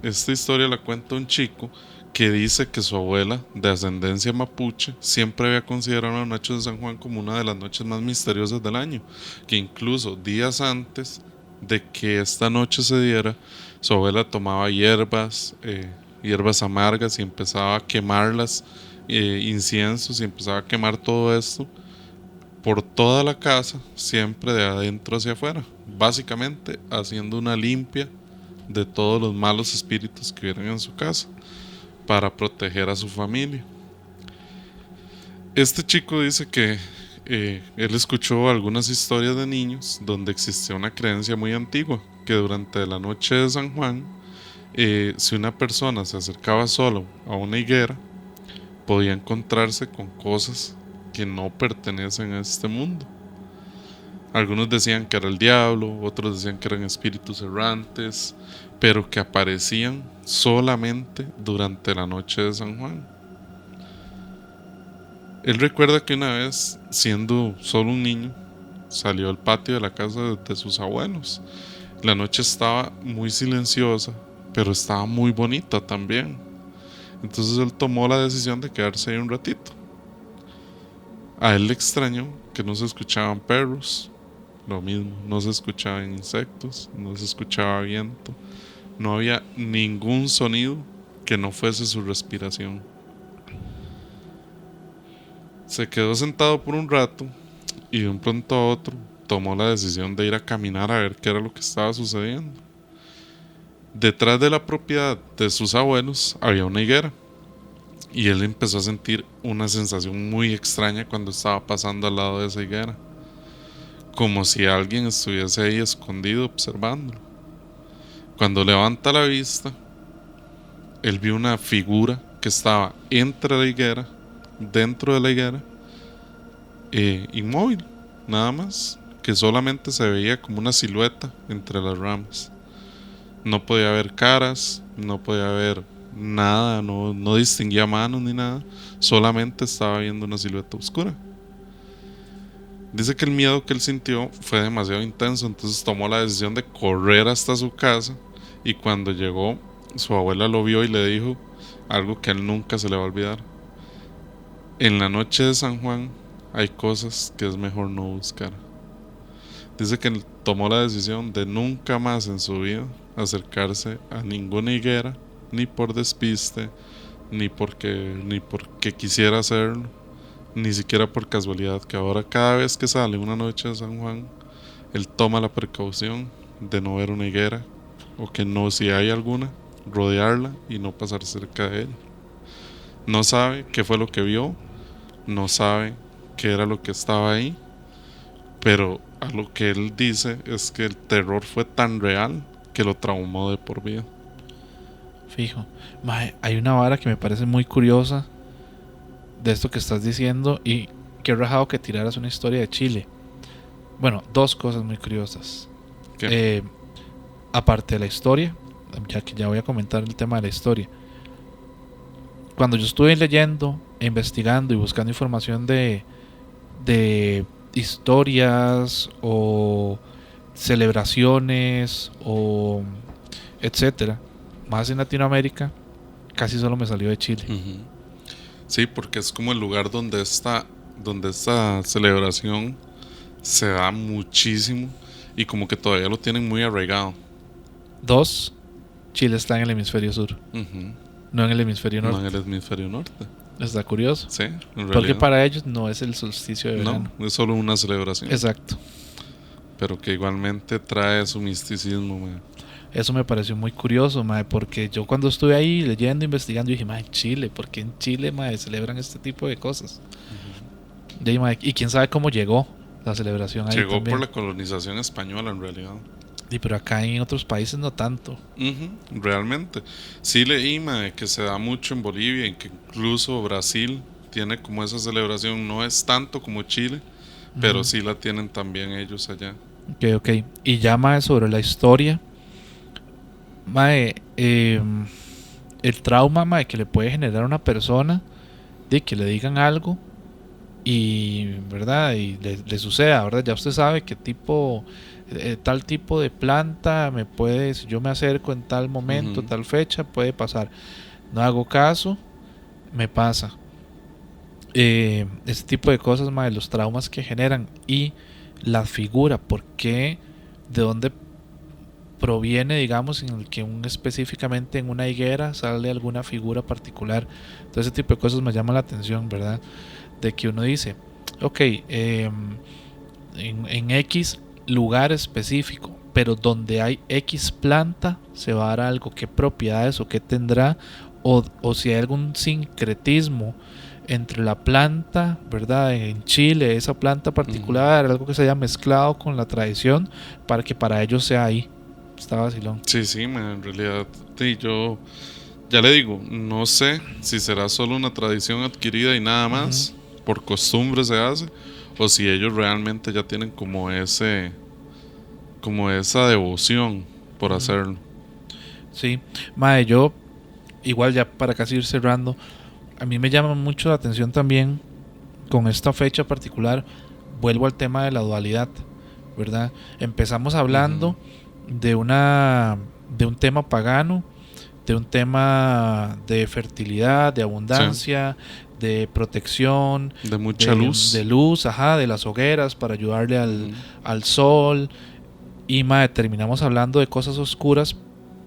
esta historia la cuenta un chico que dice que su abuela, de ascendencia mapuche, siempre había considerado la noche de San Juan como una de las noches más misteriosas del año, que incluso días antes de que esta noche se diera, su abuela tomaba hierbas amargas y empezaba a quemarlas, inciensos y empezaba a quemar todo esto por toda la casa, siempre de adentro hacia afuera, básicamente haciendo una limpia de todos los malos espíritus que vienen en su casa para proteger a su familia. Este chico dice que él escuchó algunas historias de niños donde existía una creencia muy antigua que durante la noche de San Juan, si una persona se acercaba solo a una higuera, podía encontrarse con cosas que no pertenecen a este mundo. Algunos decían que era el diablo, otros decían que eran espíritus errantes, pero que aparecían solamente durante la noche de San Juan. Él recuerda que una vez, siendo solo un niño, salió al patio de la casa de sus abuelos. La noche estaba muy silenciosa, pero estaba muy bonita también. Entonces él tomó la decisión de quedarse ahí un ratito. A él le extrañó que no se escuchaban perros, lo mismo, no se escuchaban insectos, no se escuchaba viento, no había ningún sonido que no fuese su respiración. Se quedó sentado por un rato y de un pronto a otro tomó la decisión de ir a caminar a ver qué era lo que estaba sucediendo. Detrás de la propiedad de sus abuelos había una higuera y él empezó a sentir una sensación muy extraña cuando estaba pasando al lado de esa higuera, como si alguien estuviese ahí escondido observándolo. Cuando levanta la vista, él vio una figura que estaba entre la higuera, dentro de la higuera, inmóvil, nada más, que solamente se veía como una silueta entre las ramas. No podía ver caras, no podía ver nada, no distinguía manos ni nada, solamente estaba viendo una silueta oscura. Dice que el miedo que él sintió fue demasiado intenso, entonces tomó la decisión de correr hasta su casa y cuando llegó, su abuela lo vio y le dijo algo que a él nunca se le va a olvidar. En la noche de San Juan hay cosas que es mejor no buscar. Dice que él tomó la decisión de nunca más en su vida acercarse a ninguna higuera, ni por despiste, ni porque quisiera hacerlo, ni siquiera por casualidad, que ahora cada vez que sale una noche de San Juan, él toma la precaución de no ver una higuera, o que no, si hay alguna, rodearla y no pasar cerca de ella. No sabe qué fue lo que vio, no sabe qué era lo que estaba ahí, pero a lo que él dice es que el terror fue tan real que lo traumó de por vida. Fijo. Mae, hay una vara que me parece muy curiosa de esto que estás diciendo y qué rajado que tiraras una historia de Chile. Bueno, dos cosas muy curiosas. ¿Qué? Aparte de la historia, ya que ya voy a comentar el tema de la historia. Cuando yo estuve leyendo, investigando y buscando información de historias o celebraciones o etcétera, más en Latinoamérica, casi solo me salió de Chile. Ujú. Sí, porque es como el lugar donde esta celebración se da muchísimo y como que todavía lo tienen muy arraigado. Dos, Chile está en el hemisferio sur, Ujú. no en el hemisferio No norte. en el hemisferio norte. Está curioso. Sí, en Porque realidad. para ellos no es el solsticio de verano. No, es solo una celebración. Exacto. Pero que igualmente trae su misticismo, man. Eso me pareció muy curioso, mae, porque yo cuando estuve ahí leyendo, investigando, dije, mae, Chile, ¿por qué en Chile, mae, celebran este tipo de cosas? De ahí, mae, y quién sabe cómo llegó la celebración ahí Llegó también. por la colonización española en realidad. Y pero acá en otros países no tanto. Ujú, realmente. Sí leí, mae, que se da mucho en Bolivia y que incluso Brasil tiene como esa celebración. No es tanto como Chile, pero Ujú. sí la tienen también ellos allá. Ok, ok. Y ya, mae, sobre la historia, mae, el trauma, mae, que le puede generar a una persona de que le digan algo y verdad y le suceda, verdad, ya usted sabe qué tipo tal tipo de planta me puede, si yo me acerco en tal momento, Ujú, tal fecha, puede pasar, no hago caso, me pasa. Este tipo de cosas, mae, los traumas que generan y la figura, por qué, de dónde proviene, digamos, en el que específicamente en una higuera sale alguna figura particular. Todo ese tipo de cosas me llaman la atención, ¿verdad? De que uno dice, ok, en X lugar específico, pero donde hay X planta, se va a dar algo, qué propiedades o qué tendrá, o si hay algún sincretismo entre la planta, ¿verdad? En Chile, esa planta ujú. particular, algo que se haya mezclado con la tradición para que para ellos sea ahí. Está vacilón. Sí, sí, man, en realidad. Sí, yo ya le digo, no sé si será solo una tradición adquirida y nada Ujú. más, por costumbre se hace, o si ellos realmente ya tienen como esa devoción por Ujú. hacerlo. Sí, mae, yo igual ya para casi ir cerrando, a mí me llama mucho la atención también con esta fecha particular, vuelvo al tema de la dualidad, ¿verdad? Empezamos Ujú. hablando de una de un tema pagano, de un tema de fertilidad, de Sí, abundancia, de protección, de mucha de luz. luz, ajá, de las hogueras para ayudarle Ujú. al sol. Y mae, terminamos hablando de cosas oscuras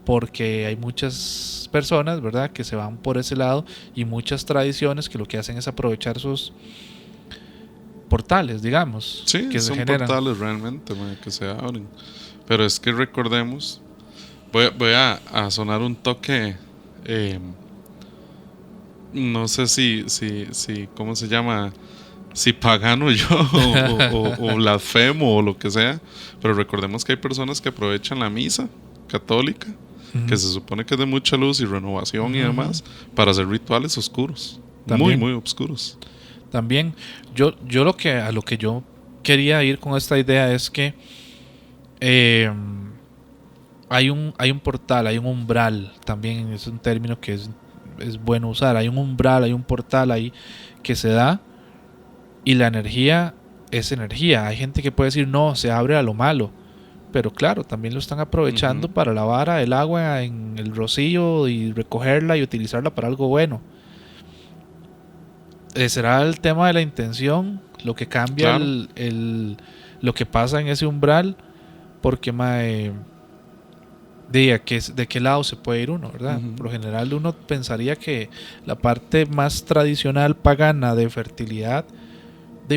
porque hay muchas personas, ¿verdad?, que se van por ese lado y muchas tradiciones que lo que hacen es aprovechar sus portales, digamos, Sí, que se son generan. portales realmente, man, que se abren. Pero es que recordemos, voy a sonar un toque, eh, no sé si, ¿cómo se llama? Si pagano yo o blasfemo o lo que sea, pero recordemos que hay personas que aprovechan la misa católica, que Ujú, se supone que es de mucha luz y renovación y ujú, ujú. demás, para hacer rituales oscuros, muy, También, muy oscuros. también, yo lo que a lo que yo quería ir con esta idea es que eh, hay un portal, hay un umbral, también es un término que es bueno usar, hay un umbral, hay un portal ahí que se da y la energía es energía. Hay gente que puede decir no, se abre a lo malo, pero claro, también lo están aprovechando Ujú. para lavar el agua en el rocío y recogerla y utilizarla para algo bueno. ¿Será el tema de la intención lo que cambia Claro, lo que pasa en ese umbral? Porque mae, de qué lado se puede ir uno, ¿verdad? Ujú. Por lo general uno pensaría que la parte más tradicional pagana de fertilidad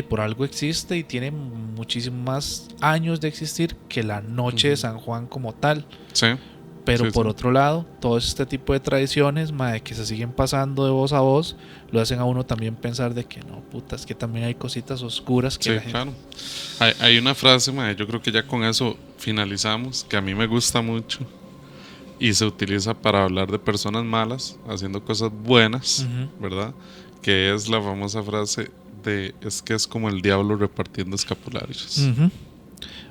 por algo existe y tiene muchísimos más años de existir que la noche de San Juan como tal. Sí. Pero Sí, por sí. otro lado, todo este tipo de tradiciones, mae, que se siguen pasando de voz a voz, lo hacen a uno también pensar de que no, putas, que también hay cositas oscuras que Sí, la gente... claro. Hay una frase, mae, yo creo que ya con eso finalizamos, que a mí me gusta mucho y se utiliza para hablar de personas malas haciendo cosas buenas, Ujú. ¿verdad? Que es la famosa frase de es que es como el diablo repartiendo escapularios. Ujú.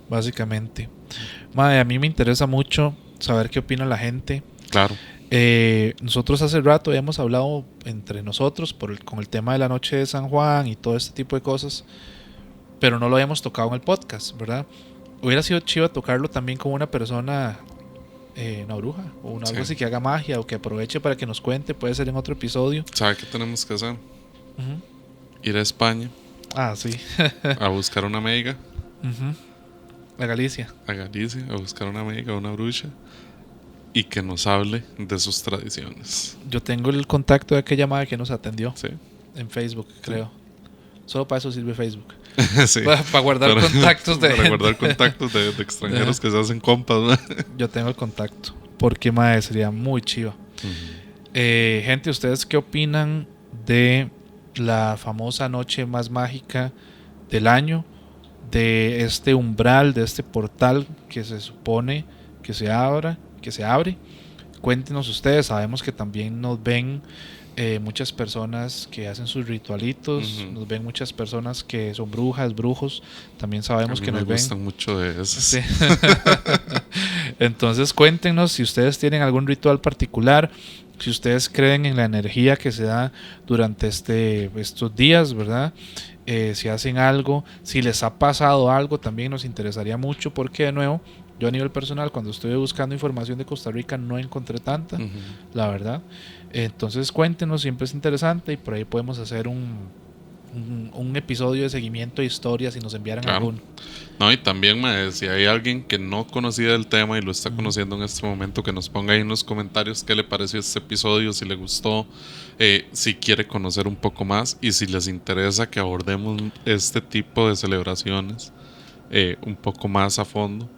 Básicamente. Mae, a mí me interesa mucho saber qué opina la gente. Claro, Nosotros hace rato habíamos hablado entre nosotros con el tema de la noche de San Juan y todo este tipo de cosas, pero no lo habíamos tocado en el podcast, ¿verdad? Hubiera sido chido tocarlo también con una persona, una bruja o algo sí. así que haga magia o que aproveche para que nos cuente, puede ser en otro episodio. ¿Sabe qué tenemos que hacer? Ujú. Ir a España Ah, sí. a buscar una amiga, Ujú. La Galicia. a Galicia, a buscar una amiga, una bruja, y que nos hable de sus tradiciones. Yo tengo el contacto de aquella madre que nos atendió Sí, en Facebook, creo. Solo para eso sirve Facebook. sí. Para guardar contactos de Para gente. guardar contactos de extranjeros que se hacen compas, ¿no? Yo tengo el contacto. Porque madre sería muy chiva. Gente, ¿ustedes qué opinan de la famosa noche más mágica del año? De este umbral, de este portal que se supone que se abre. Cuéntenos ustedes, sabemos que también nos ven muchas personas que hacen sus ritualitos, nos ven muchas personas que son brujas, brujos, también A sabemos mí que me nos ven. gustan mucho de esos. Sí. Entonces cuéntenos si ustedes tienen algún ritual particular, si ustedes creen en la energía que se da durante estos días, ¿verdad? Si hacen algo, si les ha pasado algo, también nos interesaría mucho porque de nuevo, yo a nivel personal cuando estuve buscando información de Costa Rica no encontré tanta, la verdad. Entonces cuéntenos, siempre es interesante y por ahí podemos hacer un episodio de seguimiento de historias si nos enviaran Claro. alguno. No, y también, mae, si hay alguien que no conocía el tema y lo está Ujú. conociendo en este momento, que nos ponga ahí en los comentarios qué le pareció este episodio, si le gustó, si quiere conocer un poco más y si les interesa que abordemos este tipo de celebraciones un poco más a fondo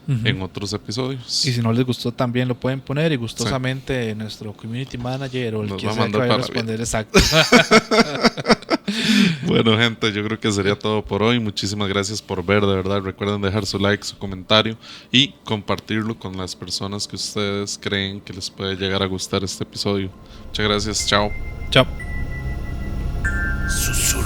Ujú. en otros episodios. Y si no les gustó también lo pueden poner y gustosamente nuestro community manager o el Nos que va a sea que mandar vaya a para responder exacto. Bueno, gente, yo creo que sería todo por hoy. Muchísimas gracias por ver, de verdad. Recuerden dejar su like, su comentario y compartirlo con las personas que ustedes creen que les puede llegar a gustar este episodio. Muchas gracias, chao. Chao. Susurro.